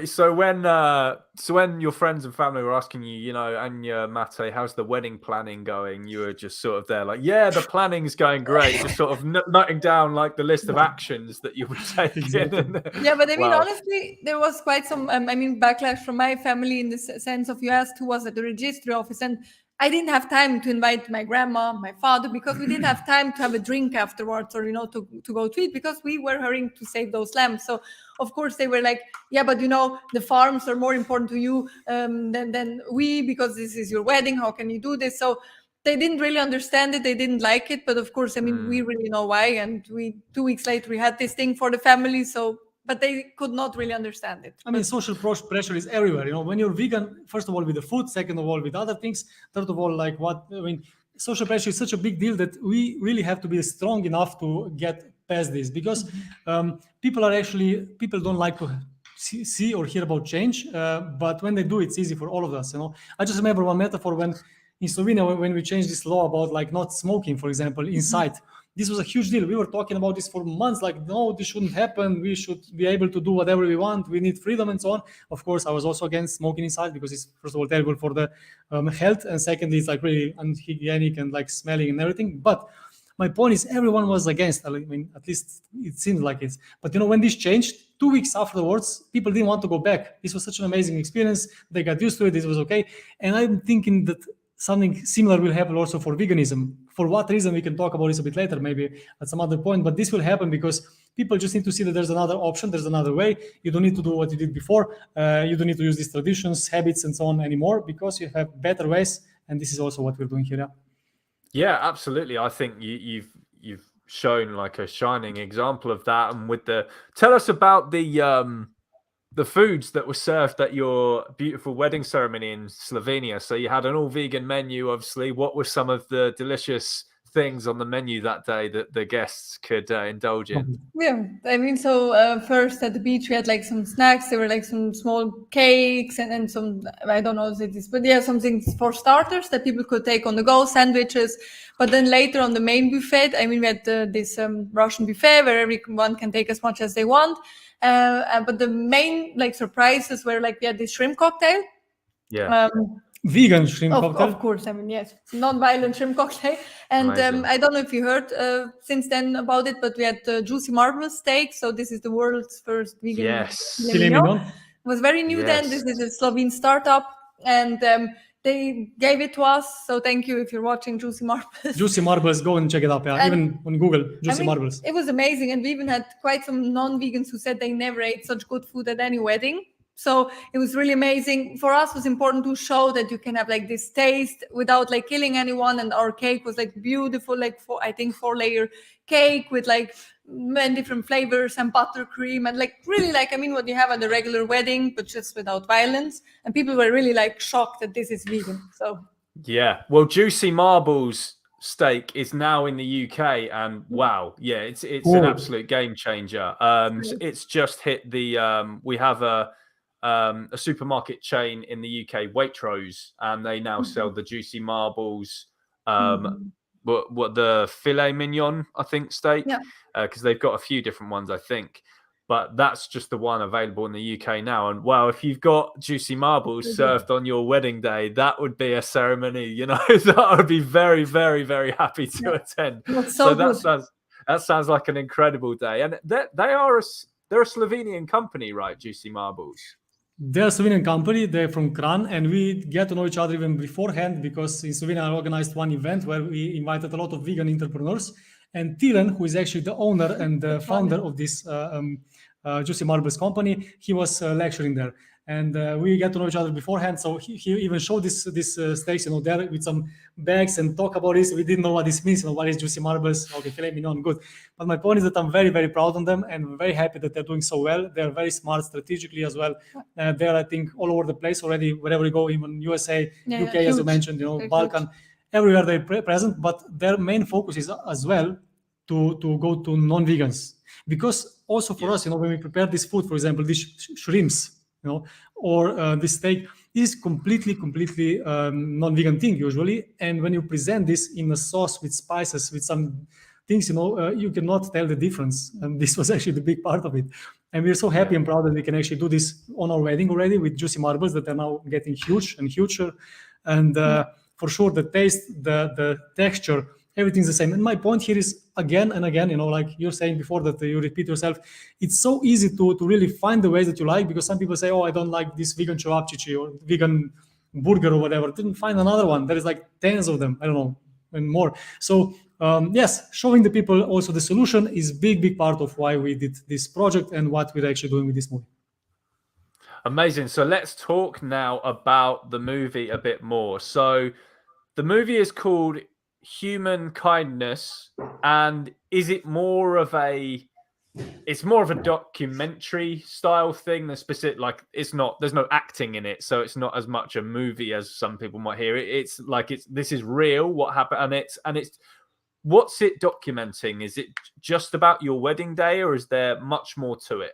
[SPEAKER 1] So when your friends and family were asking you, you know, Anya, Mate, how's the wedding planning going? You were just sort of there like, yeah, the planning's going great. Just sort of noting down like the list of actions that you'll be taking.
[SPEAKER 2] Exactly.
[SPEAKER 3] Yeah, but I mean,
[SPEAKER 1] Wow.
[SPEAKER 3] honestly, there was quite some, backlash from my family in the sense of you asked who was at the registry office, and I didn't have time to invite my grandma, my father, because we didn't have time to have a drink afterwards or, you know, to go to eat because we were hurrying to save those lambs. So, of course, they were like, yeah, but, you know, the farms are more important to you than we, because this is your wedding. How can you do this? So they didn't really understand it. They didn't like it. But, of course, I mean, we really know why. And 2 weeks later, we had this thing for the family. So, but they could not really understand it.
[SPEAKER 2] I mean, social pressure is everywhere. You know, when you're vegan, first of all, with the food, second of all, with other things, third of all, like social pressure is such a big deal that we really have to be strong enough to get past this, because people don't like to see or hear about change. But when they do, it's easy for all of us. You know, I just remember one metaphor when in Slovenia, when we changed this law about like not smoking, for example, inside. This was a huge deal. We were talking about this for months, like, no, this shouldn't happen. We should be able to do whatever we want. We need freedom and so on. Of course, I was also against smoking inside because it's, first of all, terrible for the health. And secondly, it's like really unhygienic and like smelling and everything. But my point is everyone was against. I mean, at least it seemed like it. But, you know, when this changed, 2 weeks afterwards, people didn't want to go back. This was such an amazing experience. They got used to it. This was okay. And I'm thinking that something similar will happen also for veganism. For what reason, we can talk about this a bit later, maybe at some other point, but this will happen because people just need to see that there's another option, there's another way. You don't need to do what you did before. You don't need to use these traditions, habits, and so on anymore, because you have better ways. And this is also what we're doing here.
[SPEAKER 1] Yeah, absolutely. I think you've shown like a shining example of that. And tell us about the foods that were served at your beautiful wedding ceremony in Slovenia. So you had an all vegan menu, obviously. What were some of the delicious things on the menu that day that the guests could indulge in?
[SPEAKER 3] Yeah, I mean, so first at the beach we had like some snacks. There were like some small cakes and some, I don't know if it is, but yeah, some things for starters that people could take on the go, sandwiches. But then later on the main buffet, I mean, we had this Russian buffet where everyone can take as much as they want. But the main like surprises were like we had this shrimp cocktail.
[SPEAKER 1] Yeah.
[SPEAKER 2] Vegan shrimp cocktail.
[SPEAKER 3] Of course, I mean, yes, non-violent shrimp cocktail. And I don't know if you heard since then about it, but we had juicy marble steak. So this is the world's first vegan filet mignon. It was very new then. This is a Slovene startup, and they gave it to us. So thank you if you're watching Juicy Marbles.
[SPEAKER 2] Juicy Marbles, go and check it up. Yeah, even on Google, Juicy Marbles.
[SPEAKER 3] It was amazing, and we even had quite some non-vegans who said they never ate such good food at any wedding. So it was really amazing. For us, it was important to show that you can have like this taste without like killing anyone. And our cake was like beautiful, like 4-layer cake with like many different flavors and buttercream and like really like, I mean, what you have at a regular wedding, but just without violence. And people were really like shocked that this is vegan. So
[SPEAKER 1] yeah, well, Juicy Marbles steak is now in the UK, and wow, yeah, it's an absolute game changer. It's just hit the we have a supermarket chain in the UK, Waitrose, and they now sell the Juicy Marbles, what the filet mignon, I think, steak, because they've got a few different ones, I think, but that's just the one available in the UK now. And wow, if you've got Juicy Marbles served on your wedding day, that would be a ceremony, you know. That I would be very, very, very happy to attend. So that sounds like an incredible day. And they're a Slovenian company, right? Juicy Marbles.
[SPEAKER 2] They're a Slovenian company. They're from Kran, and we get to know each other even beforehand, because in Slovenia I organized one event where we invited a lot of vegan entrepreneurs. And Tilen, who is actually the owner and the founder of this Juicy Marbles company, he was lecturing there. And we get to know each other beforehand. So he even showed this steaks, you know, there with some bags and talk about this. We didn't know what this means. You know, what is Juicy Marbles? Okay, filet mignon, good. But my point is that I'm very, very proud of them and very happy that they're doing so well. They're very smart strategically as well. They're, I think, all over the place already. Wherever you go, even USA, UK, as you mentioned, you know, very Balkan, everywhere they're present. But their main focus is as well to go to non-vegans, because also for us, you know, when we prepare this food, for example, these shrimps, you know, or this steak, is completely non-vegan thing usually. And when you present this in a sauce with spices, with some things, you cannot tell the difference. And this was actually the big part of it. And we're so happy and proud that we can actually do this on our wedding already with juicy marbles that are now getting huge and huger. And for sure, the taste, the texture, everything's the same. And my point here is again and again, like you're saying before that you repeat yourself, it's so easy to really find the ways that you like, because some people say, oh, I don't like this vegan cevapcici or vegan burger or whatever. Then find another one. There is like tens of them, I don't know, and more. So yes, showing the people also the solution is big part of why we did this project and what we're actually doing with this movie.
[SPEAKER 1] Amazing. So let's talk now about the movie a bit more. So the movie is called Human Kindness, and is it more of a documentary style thing than specific? Like, there's no acting in it, so it's not as much a movie as some people might hear it. It's like this is real, what happened, and it's what's it documenting? Is it just about your wedding day, or is there much more to it?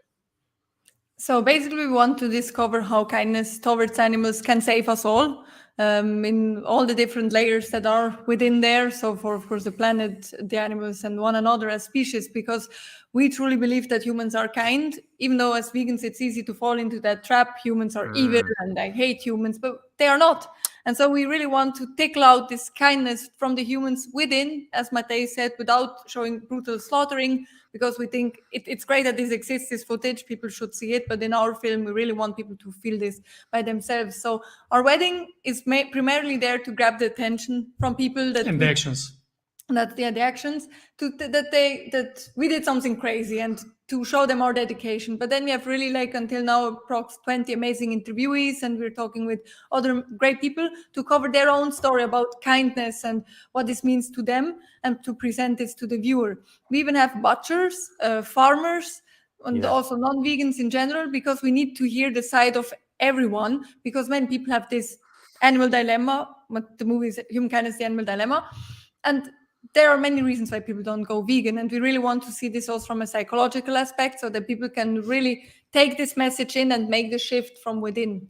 [SPEAKER 3] So basically, we want to discover how kindness towards animals can save us all, in all the different layers that are within there. So for, of course, the planet, the animals, and one another as species, because we truly believe that humans are kind, even though as vegans, it's easy to fall into that trap. Humans are evil and I hate humans, but they are not. And so we really want to tickle out this kindness from the humans within, as Matej said, without showing brutal slaughtering, because we think it's great that this exists, this footage, people should see it. But in our film, we really want people to feel this by themselves. So our wedding is primarily there to grab the attention from people that
[SPEAKER 2] and the actions.
[SPEAKER 3] The actions that we did something crazy, and to show them our dedication. But then we have really, like, until now, approx 20 amazing interviewees, and we're talking with other great people to cover their own story about kindness and what this means to them, and to present this to the viewer. We even have butchers, farmers, and also non-vegans in general, because we need to hear the side of everyone, because many people have this animal dilemma. The movie is Human Kindness, the Animal Dilemma. And there are many reasons why people don't go vegan, and we really want to see this also from a psychological aspect, so that people can really take this message in and make the shift from within.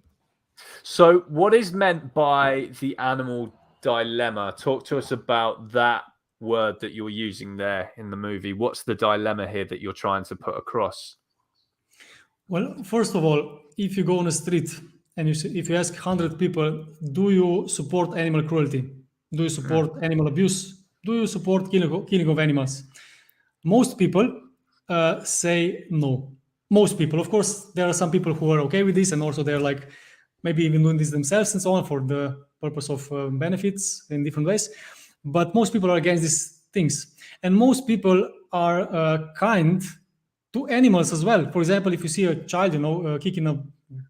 [SPEAKER 1] So what is meant by the animal dilemma? Talk to us about that word that you're using there in the movie. What's the dilemma here that you're trying to put across?
[SPEAKER 2] Well, first of all, if you go on the street and if you ask 100 people, do you support animal cruelty? Do you support animal abuse? Do you support killing of animals? Most people say no. Most people. Of course, there are some people who are okay with this, and also they're like maybe even doing this themselves and so on for the purpose of benefits in different ways. But most people are against these things. And most people are kind to animals as well. For example, if you see a child, kicking a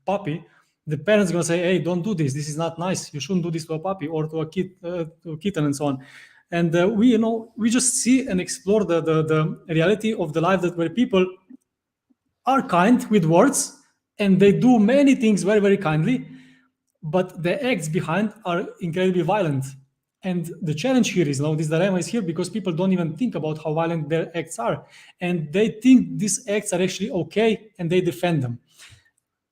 [SPEAKER 2] puppy, the parents are going to say, hey, don't do this. This is not nice. You shouldn't do this to a puppy or to a kitten and so on. And we just see and explore the reality of the life where people are kind with words, and they do many things very, very kindly, but the acts behind are incredibly violent. And the challenge here is, this dilemma is here because people don't even think about how violent their acts are. And they think these acts are actually okay, and they defend them.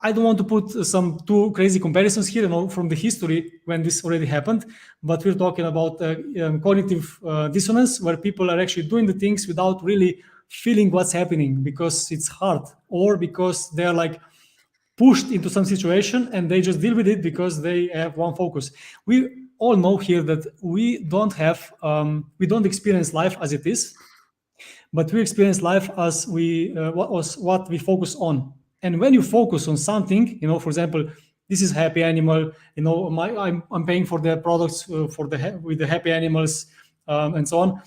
[SPEAKER 2] I don't want to put some too crazy comparisons here, from the history when this already happened, but we're talking about cognitive dissonance, where people are actually doing the things without really feeling what's happening because it's hard, or because they're like pushed into some situation and they just deal with it because they have one focus. We all know here that we don't experience life as it is, but we experience life as what we focus on. And when you focus on something, for example, this is happy animal, I'm paying for the products with the happy animals and so on.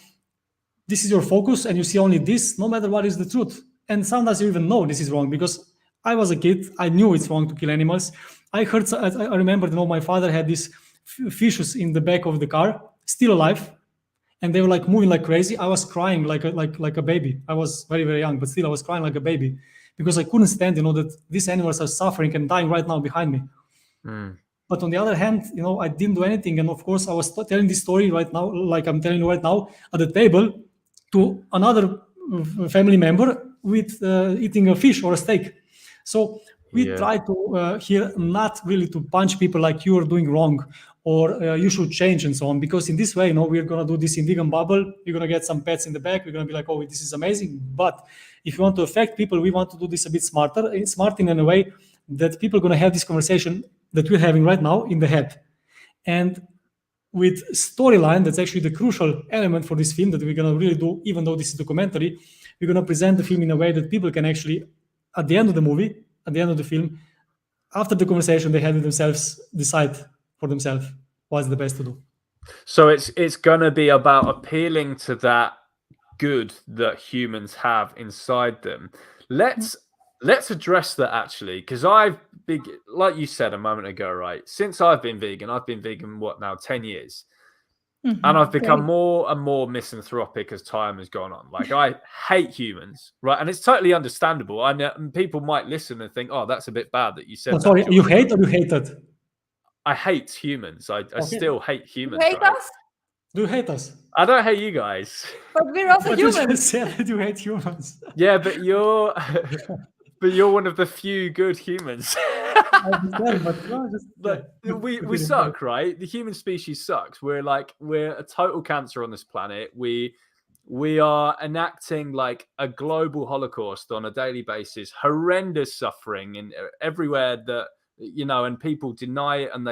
[SPEAKER 2] This is your focus, and you see only this, no matter what is the truth. And sometimes you even know this is wrong, because I was a kid, I knew it's wrong to kill animals. I remember, my father had these fishes in the back of the car, still alive, and they were like moving like crazy. I was crying like a baby. I was very, very young, but still I was crying like a baby, because I couldn't stand, that these animals are suffering and dying right now behind me. But on the other hand, I didn't do anything. And of course, I was telling this story right now, like I'm telling you right now, at the table to another family member with eating a fish or a steak. So we try to here not really to punch people like you are doing wrong, or you should change and so on. Because in this way, we're going to do this in vegan bubble. You're going to get some pets in the back. We're going to be like, oh, this is amazing. But if you want to affect people, we want to do this a bit smarter. It's smart in a way that people are going to have this conversation that we're having right now in the head. And with storyline, that's actually the crucial element for this film that we're going to really do, even though this is documentary. We're going to present the film in a way that people can actually, at the end of the movie, at the end of the film, after the conversation they had with themselves, decide for themselves what's the best to do.
[SPEAKER 1] So it's going to be about appealing to that good that humans have inside them. Let's address that, actually, because like you said a moment ago, right? Since I've been vegan what now, 10 years. And I've become more and more misanthropic as time has gone on. Like, I hate humans, right? And it's totally understandable. I know people might listen and think, oh, that's a bit bad that you said that.
[SPEAKER 2] Sorry, you hate or you hated?
[SPEAKER 1] I hate humans. I still hate humans.
[SPEAKER 3] You hate us?
[SPEAKER 2] Do you hate us?
[SPEAKER 1] I don't hate you guys.
[SPEAKER 3] But we're also humans.
[SPEAKER 2] You just said that you hate humans.
[SPEAKER 1] Yeah, but you're one of the few good humans. We suck, right? The human species sucks. We're a total cancer on this planet. We are enacting like a global holocaust on a daily basis, horrendous suffering and everywhere that, and people deny it and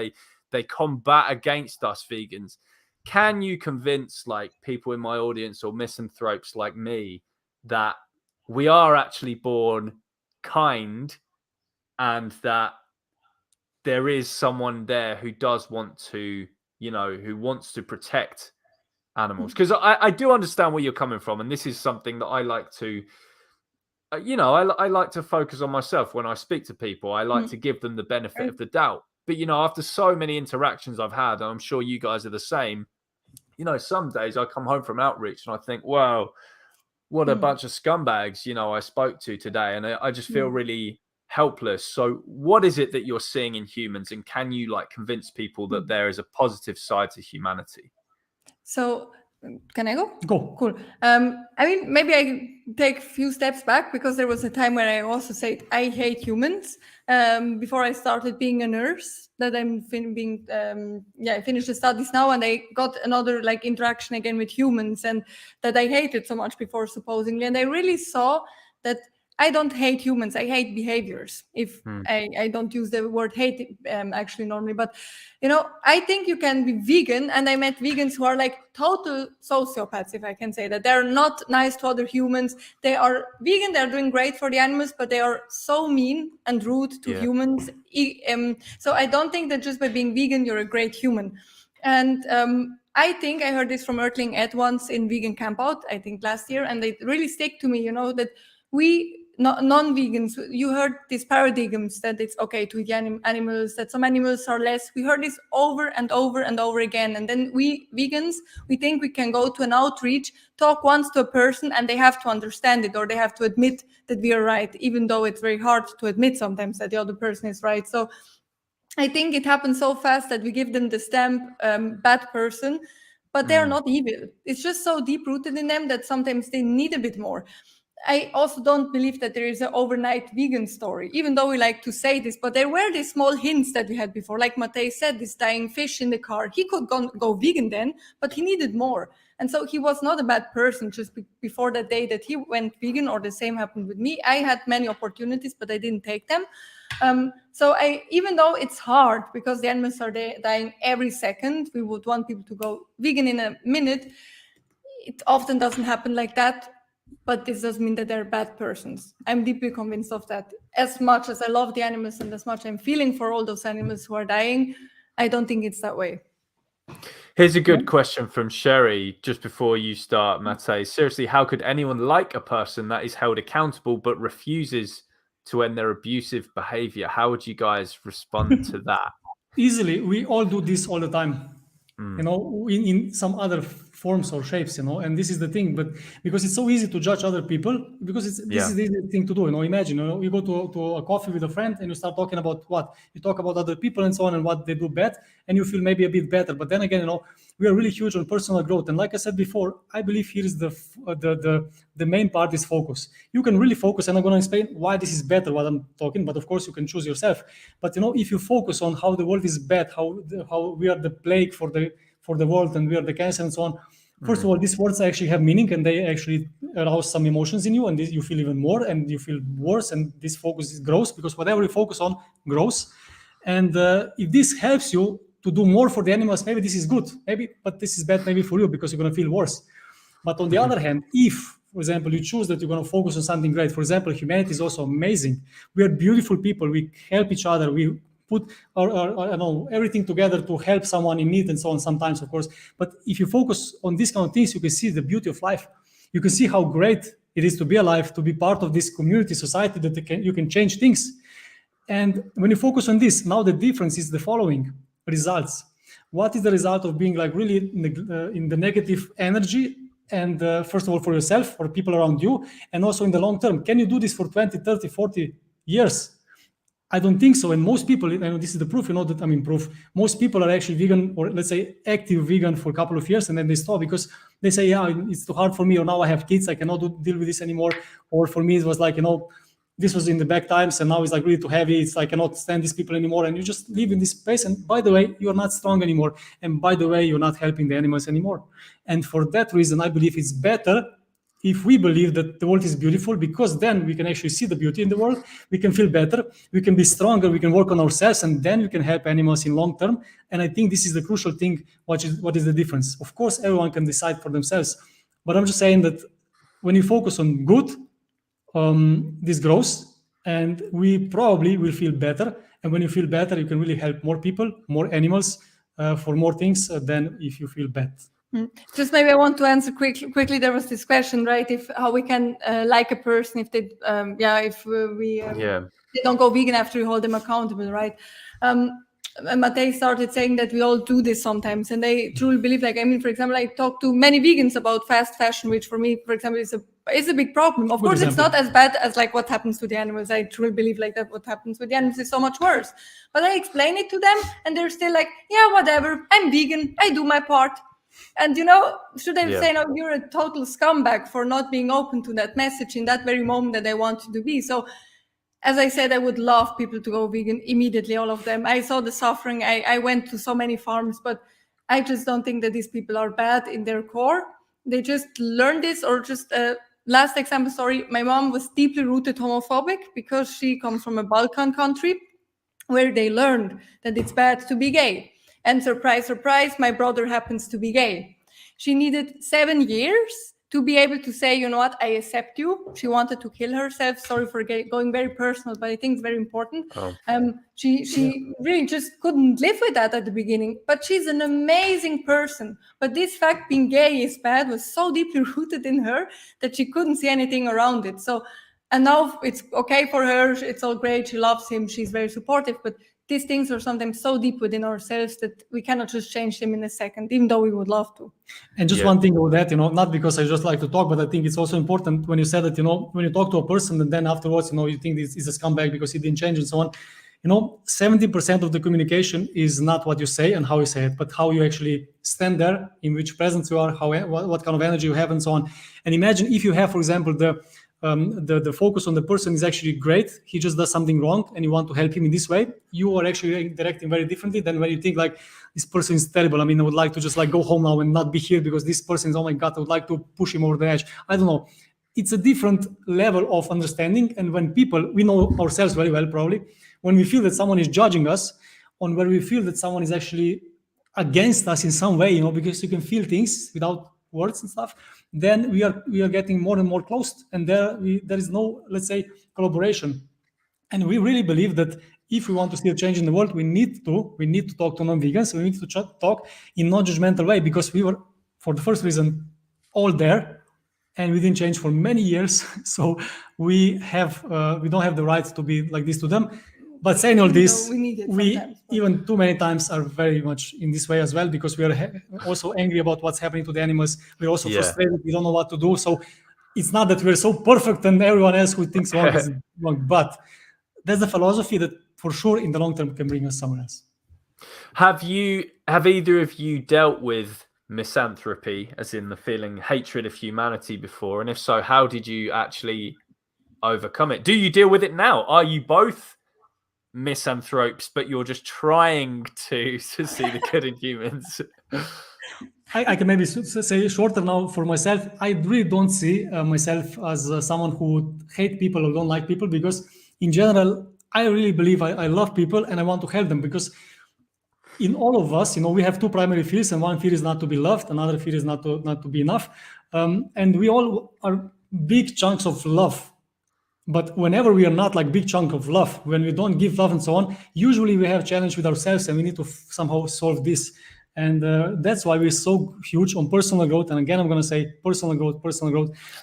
[SPEAKER 1] they combat against us vegans. Can you convince like people in my audience or misanthropes like me that we are actually born kind and that there is someone there who does want to, who wants to protect animals? Because I do understand where you're coming from, and this is something that I like to, I like to focus on myself when I speak to people. I like to give them the benefit of the doubt. But after so many interactions I've had, and I'm sure you guys are the same. Some days I come home from outreach and I think, wow, what a bunch of scumbags, I spoke to today, and I just feel really helpless. So what is it that you're seeing in humans, and can you like convince people that there is a positive side to humanity? So
[SPEAKER 3] can I go?
[SPEAKER 2] Go.
[SPEAKER 3] Cool. Maybe I take a few steps back, because there was a time where I also said I hate humans before I started being a nurse. That I'm I finished the studies now, and I got another like interaction again with humans, and that I hated so much before, supposedly. And I really saw that I don't hate humans. I hate behaviors. If I don't use the word hate actually normally, but I think you can be vegan, and I met vegans who are like total sociopaths, if I can say that. They're not nice to other humans. They are vegan. They're doing great for the animals, but they are so mean and rude to humans. So I don't think that just by being vegan you're a great human. And I think I heard this from Earthling Ed once in Vegan Camp Out, I think last year, and they really stick to me. That we non-vegans, you heard these paradigms that it's okay to eat animals, that some animals are less. We heard this over and over and over again. And then we vegans, we think we can go to an outreach, talk once to a person, and they have to understand it, or they have to admit that we are right, even though it's very hard to admit sometimes that the other person is right. So I think it happens so fast that we give them the stamp bad person, but they're not evil. It's just so deep-rooted in them that sometimes they need a bit more. I also don't believe that there is an overnight vegan story, even though we like to say this, but there were these small hints that we had before. Like Matej said, this dying fish in the car, he could go vegan then, but he needed more. And so he was not a bad person just before that day that he went vegan, or the same happened with me. I had many opportunities, but I didn't take them. So even though it's hard because the animals are dying every second, we would want people to go vegan in a minute. It often doesn't happen like that. But this doesn't mean that they're bad persons. I'm deeply convinced of that. As much as I love the animals and as much I'm feeling for all those animals who are dying, I don't think it's that way.
[SPEAKER 1] Here's a good question from Sherry, just before you start, Matej. Seriously, how could anyone like a person that is held accountable but refuses to end their abusive behavior? How would you guys respond to that?
[SPEAKER 2] Easily. We all do this all the time. In some other forms or shapes, and this is the thing. But because it's so easy to judge other people, because this is the easy thing to do. Imagine, you go to a coffee with a friend and you start talking about what you talk about other people and so on and what they do bad, and you feel maybe a bit better. But then again, we are really huge on personal growth, and like I said before, I believe here is the main part is focus. You can really focus, and I'm going to explain why this is better what I'm talking. But of course, you can choose yourself. But if you focus on how the world is bad, how we are the plague for the world, and we are the cancer and so on. First of all, these words actually have meaning, and they actually arouse some emotions in you, and you feel even more, and you feel worse, and this focus grows, because whatever you focus on grows. And if this helps you to do more for the animals, maybe this is good, but this is bad maybe for you, because you're going to feel worse. But on the other hand, if, for example, you choose that you're going to focus on something great, for example, humanity is also amazing. We are beautiful people. We help each other. We put our everything together to help someone in need and so on sometimes, of course. But if you focus on these kind of things, you can see the beauty of life. You can see how great it is to be alive, to be part of this community, society, that you can change things. And when you focus on this, now the difference is the following results. What is the result of being like really in the negative energy? And first of all, for yourself, for people around you, and also in the long term. Can you do this for 20, 30, 40 years? I don't think so. And most people, this is the proof, proof. Most people are actually vegan, or let's say active vegan, for a couple of years, and then they stop because they say, yeah, it's too hard for me, or now I have kids, I cannot deal with this anymore. Or for me, it was like, this was in the back times, and now it's like really too heavy. It's like I cannot stand these people anymore. And you just live in this space. And by the way, you're not strong anymore. And by the way, you're not helping the animals anymore. And for that reason, I believe it's better if we believe that the world is beautiful, because then we can actually see the beauty in the world. We can feel better. We can be stronger. We can work on ourselves, and then we can help animals in long term. And I think this is the crucial thing. What is the difference? Of course, everyone can decide for themselves. But I'm just saying that when you focus on good, this grows, and we probably will feel better. And when you feel better, you can really help more people, more animals, for more things than if you feel bad.
[SPEAKER 3] Just maybe I want to answer quickly. There was this question, right? How we can like a person if they, they don't go vegan after we hold them accountable, right? Matej started saying that we all do this sometimes, and I truly believe, for example, I talk to many vegans about fast fashion, which for me, for example, is a big problem. Of course, it's not as bad as like what happens to the animals. I truly believe like that what happens with the animals is so much worse. But I explain it to them, and they're still like, yeah, whatever, I'm vegan, I do my part. And should I say, no, you're a total scumbag for not being open to that message in that very moment that I want you to be. So as I said, I would love people to go vegan immediately, all of them. I saw the suffering. I went to so many farms, but I just don't think that these people are bad in their core. They just learned this, or just last example, sorry, my mom was deeply rooted homophobic because she comes from a Balkan country where they learned that it's bad to be gay. And surprise, surprise, my brother happens to be gay. She needed 7 years to be able to say, you know what, I accept you. She wanted to kill herself. Sorry for going very personal, but I think it's very important. She really just couldn't live with that at the beginning. But she's an amazing person. But this fact, being gay is bad, was so deeply rooted in her that she couldn't see anything around it. So, and now it's okay for her. It's all great. She loves him. She's very supportive. But these things are sometimes so deep within ourselves that we cannot just change them in a second, even though we would love to.
[SPEAKER 2] And just one thing about that, not because I just like to talk, but I think it's also important when you said that, when you talk to a person and then afterwards, you think this is a scumbag because he didn't change and so on. 70% of the communication is not what you say and how you say it, but how you actually stand there, in which presence you are, what kind of energy you have and so on. And imagine if you have, for example, the focus on the person is actually great. He just does something wrong and you want to help him in this way. You are actually interacting very differently than when you think like, this person is terrible. I would like to just like go home now and not be here because this person is, oh my God, I would like to push him over the edge. I don't know. It's a different level of understanding. And when we know ourselves very well, probably, when we feel that someone is judging us, on where we feel that someone is actually against us in some way, because you can feel things without words and stuff, then we are getting more and more close, and there is no, let's say, collaboration. And we really believe that if we want to see a change in the world, we need to talk to non-vegans. We need to talk in non-judgmental way, because we were, for the first reason, all there, and we didn't change for many years. So we don't have the right to be like this to them. But saying all this,
[SPEAKER 3] we need it
[SPEAKER 2] we
[SPEAKER 3] sometimes.
[SPEAKER 2] even too many times are very much in this way as well, because we are also angry about what's happening to the animals. We're also frustrated. We don't know what to do. So it's not that we're so perfect and everyone else who thinks wrong is wrong, but that's the philosophy that for sure in the long term can bring us somewhere else.
[SPEAKER 1] Have either of you dealt with misanthropy, as in the feeling hatred of humanity before? And if so, how did you actually overcome it? Do you deal with it now? Are you both misanthropes, but you're just trying to see the good in humans?
[SPEAKER 2] I can maybe say shorter now for myself. I really don't see myself as someone who hate people or don't like people, because in general, I really believe I love people and I want to help them, because in all of us, we have two primary fears, and one fear is not to be loved, another fear is not to be enough. And we all are big chunks of love. But whenever we are not like big chunk of love, when we don't give love and so on, usually we have challenge with ourselves and we need to somehow solve this. And that's why we're so huge on personal growth. And again, I'm going to say personal growth.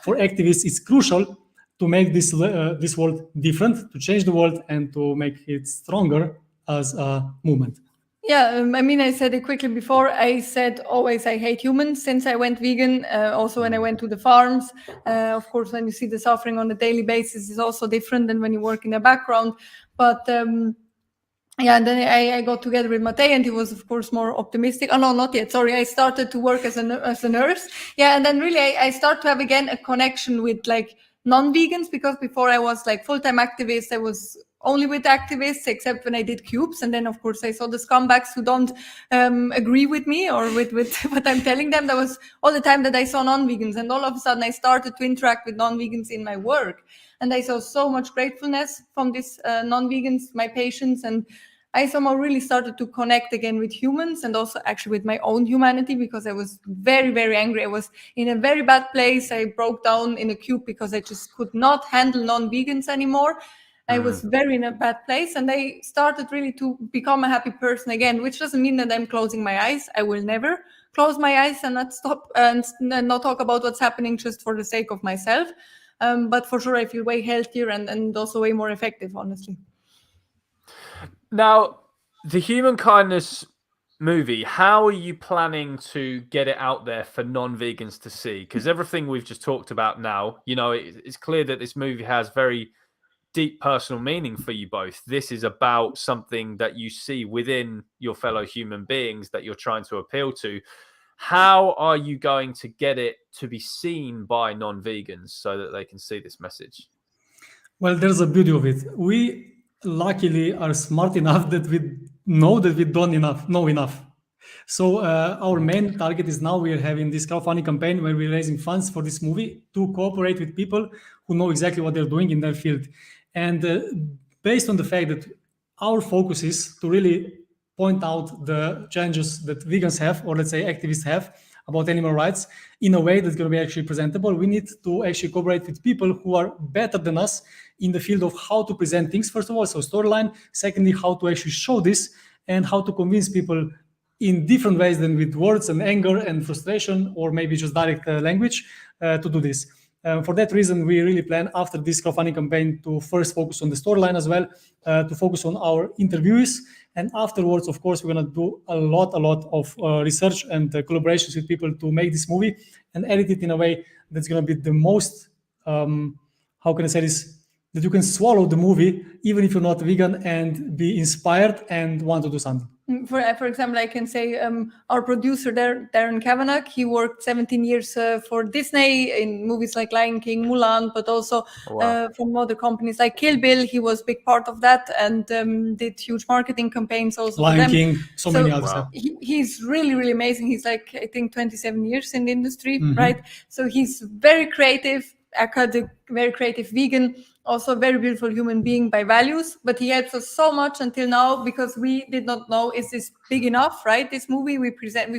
[SPEAKER 2] For activists, it's crucial to make this world different, to change the world and to make it stronger as a movement.
[SPEAKER 3] Yeah, I mean, I said it quickly before. I said always I hate humans since I went vegan. Also, when I went to the farms, of course, when you see the suffering on a daily basis, is also different than when you work in the background. But yeah, and then I got together with Matej, and he was, of course, more optimistic. Oh no, not yet. Sorry, I started to work as a nurse. Yeah, and then really I start to have again a connection with like non-vegans, because before I was like full-time activist. I was only with activists, except when I did cubes. And then, of course, I saw the scumbags who don't agree with me or with what I'm telling them. That was all the time that I saw non-vegans. And all of a sudden, I started to interact with non-vegans in my work. And I saw so much gratefulness from these non-vegans, my patients. And I somehow really started to connect again with humans, and also actually with my own humanity, because I was very, very angry. I was in a very bad place. I broke down in a cube because I just could not handle non-vegans anymore. I was very in a bad place, and I started really to become a happy person again, which doesn't mean that I'm closing my eyes. I will never close my eyes and not stop and not talk about what's happening just for the sake of myself. But for sure, I feel way healthier and also way more effective, honestly.
[SPEAKER 1] Now, the Human Kindness movie, how are you planning to get it out there for non-vegans to see? Because everything we've just talked about now, it's clear that this movie has very deep personal meaning for you both. This is about something that you see within your fellow human beings that you're trying to appeal to. How are you going to get it to be seen by non-vegans so that they can see this message?
[SPEAKER 2] Well, there's a beauty of it. We luckily are smart enough that we know that we don't know enough. So our main target is now we are having this crowdfunding campaign where we're raising funds for this movie to cooperate with people who know exactly what they're doing in their field. And based on the fact that our focus is to really point out the challenges that vegans have, or let's say activists have, about animal rights in a way that's going to be actually presentable, we need to actually cooperate with people who are better than us in the field of how to present things, first of all, so storyline, secondly, how to actually show this, and how to convince people in different ways than with words and anger and frustration, or maybe just direct language to do this. For that reason, we really plan after this crowdfunding campaign to first focus on the storyline as well, to focus on our interviews. And afterwards, of course, we're going to do a lot of research and collaborations with people to make this movie and edit it in a way that's going to be the most, how can I say this, that you can swallow the movie, even if you're not vegan, and be inspired and want to do something.
[SPEAKER 3] For example, I can say our producer, Darren Kavanagh, he worked 17 years for Disney in movies like Lion King, Mulan, but also from other companies like Kill Bill. He was a big part of that and did huge marketing campaigns also
[SPEAKER 2] Lion
[SPEAKER 3] for them.
[SPEAKER 2] King, so many others.
[SPEAKER 1] Wow.
[SPEAKER 3] He's really, really amazing. He's like, I think, 27 years in the industry, right? So he's very creative, very creative vegan, also a very beautiful human being by values, but he helps us so much until now because we did not know, is this big enough, right? This movie we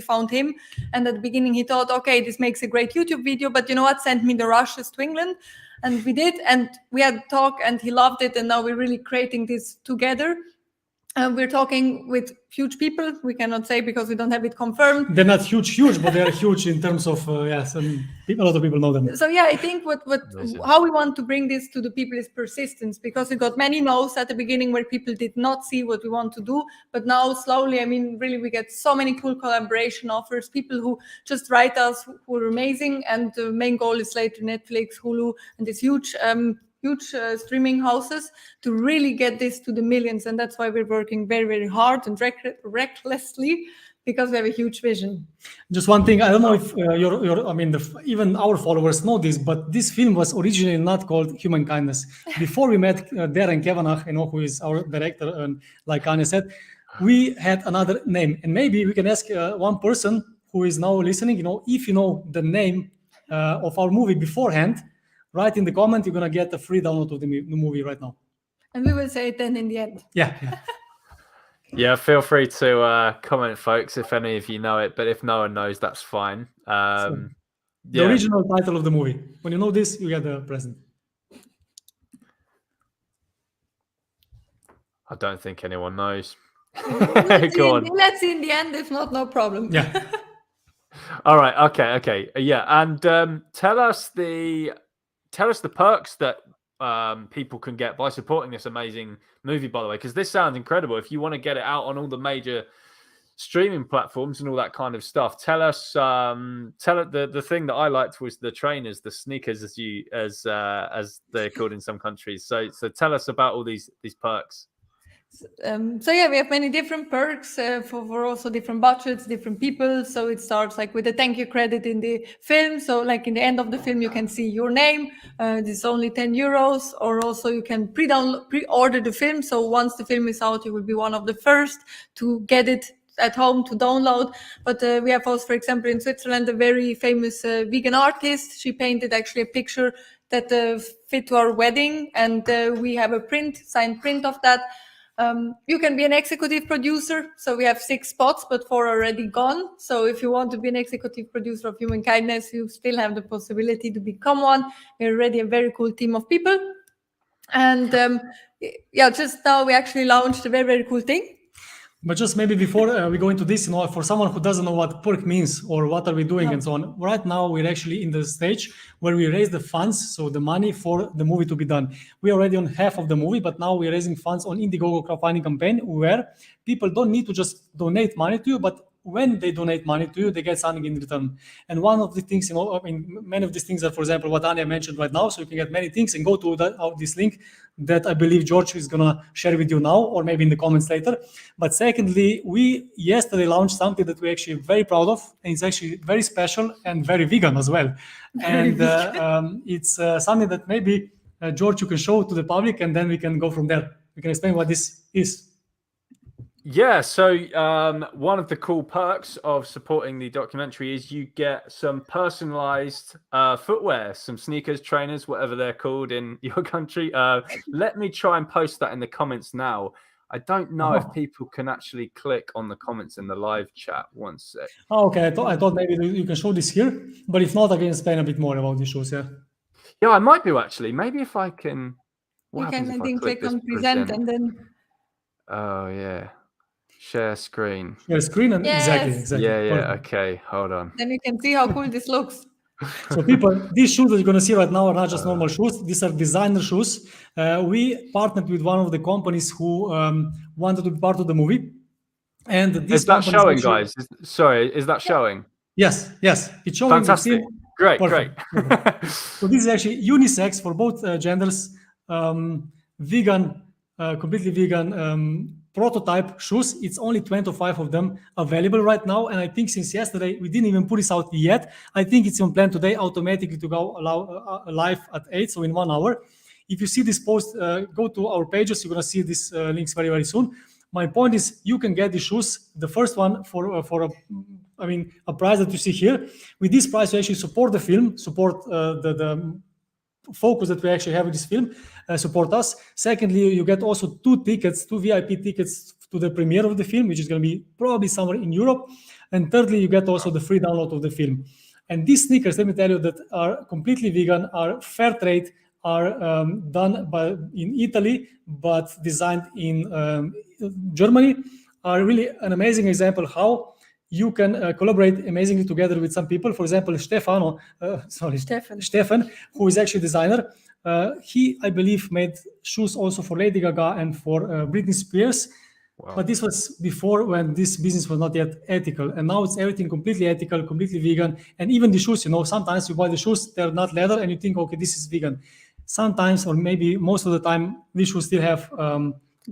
[SPEAKER 3] found him, and at the beginning he thought, okay, this makes a great YouTube video, but you know what, send me the rushes to England. And we did, and we had a talk and he loved it, and now we're really creating this together. We're talking with huge people. We cannot say because we don't have it confirmed.
[SPEAKER 2] They're not huge, but they are huge in terms of a lot of people know them.
[SPEAKER 3] So yeah, I think how we want to bring this to the people is persistence, because we got many no's at the beginning where people did not see what we want to do, but now slowly, I mean, really, we get so many cool collaboration offers, people who just write us who are amazing, and the main goal is later Netflix, Hulu, and these huge streaming houses to really get this to the millions, and that's why we're working very, very hard and recklessly, because we have a huge vision.
[SPEAKER 2] Just one thing, I don't know if even our followers know this, but this film was originally not called Human Kindness. Before we met Darren Kavanagh, who is our director, and like Anya said, we had another name. And maybe we can ask one person who is now listening, if you know the name of our movie beforehand, write in the comment, you're going to get a free download of the movie right now.
[SPEAKER 3] And we will say it then in the end.
[SPEAKER 2] Yeah.
[SPEAKER 1] Yeah, feel free to comment, folks, if any of you know it. But if no one knows, that's fine.
[SPEAKER 2] The original title of the movie. When you know this, you get the present.
[SPEAKER 1] I don't think anyone knows.
[SPEAKER 3] Go on. Let's see in the end. If not, no problem.
[SPEAKER 2] Yeah.
[SPEAKER 1] All right. Okay. Yeah, and tell us the perks that people can get by supporting this amazing movie, by the way, because this sounds incredible. If you want to get it out on all the major streaming platforms and all that kind of stuff, tell us. The thing that I liked was the trainers, the sneakers, as they're called in some countries. So tell us about all these perks.
[SPEAKER 3] So yeah, we have many different perks for also different budgets, different people. So it starts like with a thank you credit in the film. So like in the end of the film, you can see your name. This is only €10, or also you can pre-order the film. So once the film is out, you will be one of the first to get it at home to download. But we have also, for example, in Switzerland, a very famous vegan artist. She painted actually a picture that fit to our wedding, and we have a signed print of that. You can be an executive producer. So we have 6 spots, but 4 are already gone. So if you want to be an executive producer of Human Kindness, you still have the possibility to become one. We're already a very cool team of people. And just now we actually launched a very, very cool thing.
[SPEAKER 2] But just maybe before we go into this, for someone who doesn't know what perk means or what are we doing and so on, right now we're actually in the stage where we raise the funds, so the money for the movie to be done. We're already on half of the movie, but now we're raising funds on Indiegogo crowdfunding campaign, where people don't need to just donate money to you, but when they donate money to you, they get something in return. And one of the things, many of these things are, for example, what Anya mentioned right now. So you can get many things, and go to this link that I believe George is going to share with you now, or maybe in the comments later. But secondly, we yesterday launched something that we're actually very proud of, and it's actually very special and very vegan as well. And it's something that maybe, George, you can show to the public, and then we can go from there. We can explain what this is.
[SPEAKER 1] Yeah, so one of the cool perks of supporting the documentary is you get some personalized footwear, some sneakers, trainers, whatever they're called in your country. Let me try and post that in the comments now. I don't know if people can actually click on the comments in the live chat. One sec.
[SPEAKER 2] Oh, okay. I thought maybe you can show this here, but if not, I can explain a bit more about these shoes.
[SPEAKER 1] Yeah, I might do actually. Maybe if I can.
[SPEAKER 3] You can, I think, click on present and then.
[SPEAKER 1] Oh yeah. Share screen.
[SPEAKER 2] Share screen, and exactly.
[SPEAKER 1] Yeah. Okay, hold on.
[SPEAKER 3] Then you can see how cool this looks.
[SPEAKER 2] So people, these shoes that you're going to see right now are not just normal shoes. These are designer shoes. We partnered with one of the companies who wanted to be part of the movie. And this
[SPEAKER 1] is that showing, guys? Is that showing?
[SPEAKER 2] Yes. It's showing.
[SPEAKER 1] Fantastic. Great.
[SPEAKER 2] So this is actually unisex for both genders. Vegan, completely vegan. Prototype shoes. It's only 25 of them available right now, and I think since yesterday we didn't even put this out yet. I think it's on plan today automatically to go live at 8, so in 1 hour. If you see this post, go to our pages. You're gonna see these links very, very soon. My point is, you can get the shoes. The first one for a price that you see here. With this price, you actually support the film, support the focus that we actually have with this film, support us. Secondly, you get also 2 VIP tickets to the premiere of the film, which is going to be probably somewhere in Europe. And thirdly, you get also the free download of the film. And these sneakers, let me tell you, that are completely vegan, are fair trade, are done in Italy, but designed in Germany, are really an amazing example how you can collaborate amazingly together with some people. For example, Stefan, who is actually a designer. He, I believe, made shoes also for Lady Gaga and for Britney Spears. Wow. But this was before, when this business was not yet ethical. And now it's everything completely ethical, completely vegan. And even the shoes, sometimes you buy the shoes, they're not leather, and you think, okay, this is vegan. Sometimes, or maybe most of the time, these shoes still have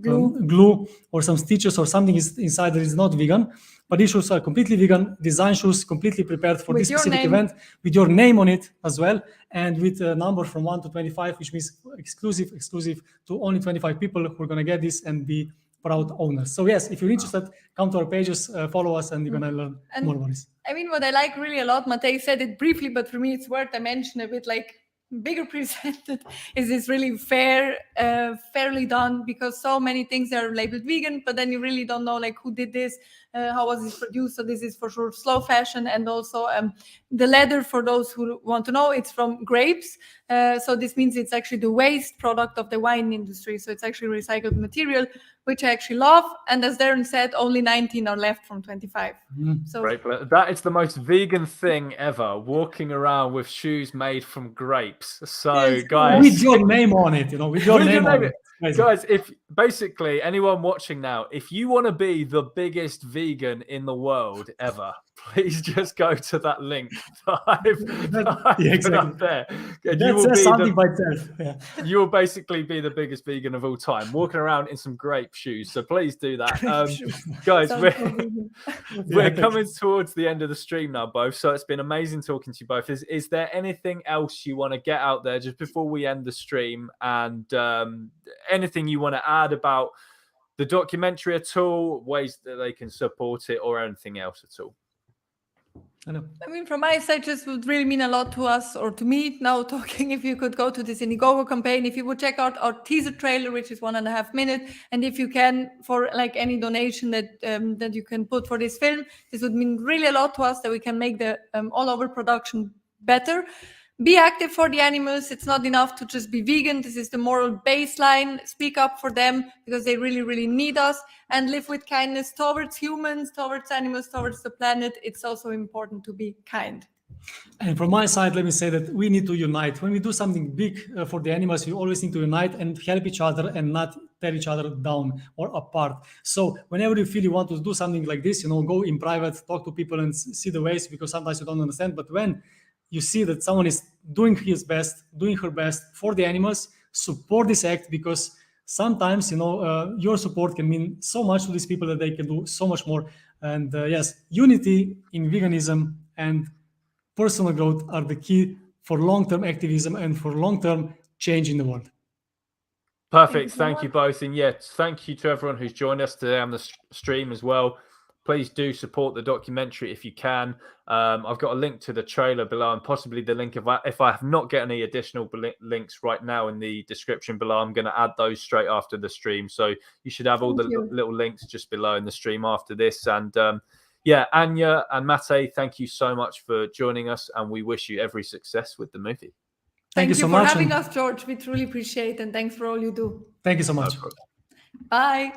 [SPEAKER 2] glue or some stitches or something is inside that is not vegan. But these shoes are completely vegan, design shoes, completely prepared for this specific event, with your name on it as well, and with a number from 1 to 25, which means exclusive to only 25 people who are going to get this and be proud owners. So yes, if you're interested, come to our pages, follow us, and you're going to learn more about this.
[SPEAKER 3] I mean, what I like really a lot, Matej said it briefly, but for me it's worth I mention a bit like bigger presented, is this really fairly done, because so many things are labeled vegan, but then you really don't know like who did this, how was this produced. So this is for sure slow fashion. And also the leather, for those who want to know, it's from grapes. So this means it's actually the waste product of the wine industry. So it's actually recycled material, which I actually love. And as Darren said, only 19 are left from 25. So
[SPEAKER 1] that is the most vegan thing ever, walking around with shoes made from grapes. So guys,
[SPEAKER 2] with your name on it, with your name on it.
[SPEAKER 1] Guys, if basically anyone watching now, if you want to be the biggest vegan in the world ever, please just go to that link exactly. Up there. And
[SPEAKER 2] that says something by itself. Yeah.
[SPEAKER 1] You will basically be the biggest vegan of all time, walking around in some grape shoes. So please do that. Guys, we're coming towards the end of the stream now, both. So it's been amazing talking to you both. Is there anything else you want to get out there just before we end the stream? And anything you want to add about the documentary at all, ways that they can support it, or anything else at all?
[SPEAKER 3] I mean, from my side, just would really mean a lot to us, or to me now talking, if you could go to this Indiegogo campaign, if you would check out our teaser trailer, which is 1.5 minutes, and if you can, for like any donation that you can put for this film, this would mean really a lot to us, that we can make the all over production better. Be active for the animals. It's not enough to just be vegan. This is the moral baseline. Speak up for them, because they really, really need us. And live with kindness towards humans, towards animals, towards the planet. It's also important to be kind.
[SPEAKER 2] And from my side, let me say that we need to unite. When we do something big for the animals, we always need to unite and help each other and not tear each other down or apart. So whenever you feel you want to do something like this, go in private, talk to people and see the ways, because sometimes you don't understand. But when you see that someone is doing his best, doing her best for the animals, support this act, because sometimes, your support can mean so much to these people that they can do so much more. And yes, unity in veganism and personal growth are the key for long-term activism and for long-term change in the world.
[SPEAKER 1] Perfect. Thank you both. And yes, thank you to everyone who's joined us today on the stream as well. Please do support the documentary if you can. I've got a link to the trailer below, and possibly the link if I have not got any additional links right now in the description below, I'm going to add those straight after the stream. So you should have all the little links just below in the stream after this. And yeah, Anya and Matej, thank you so much for joining us, and we wish you every success with the movie.
[SPEAKER 2] Thank you so
[SPEAKER 3] much
[SPEAKER 2] for
[SPEAKER 3] having us, George. We truly appreciate it, and thanks for all you do.
[SPEAKER 2] Thank you so much.
[SPEAKER 3] Bye.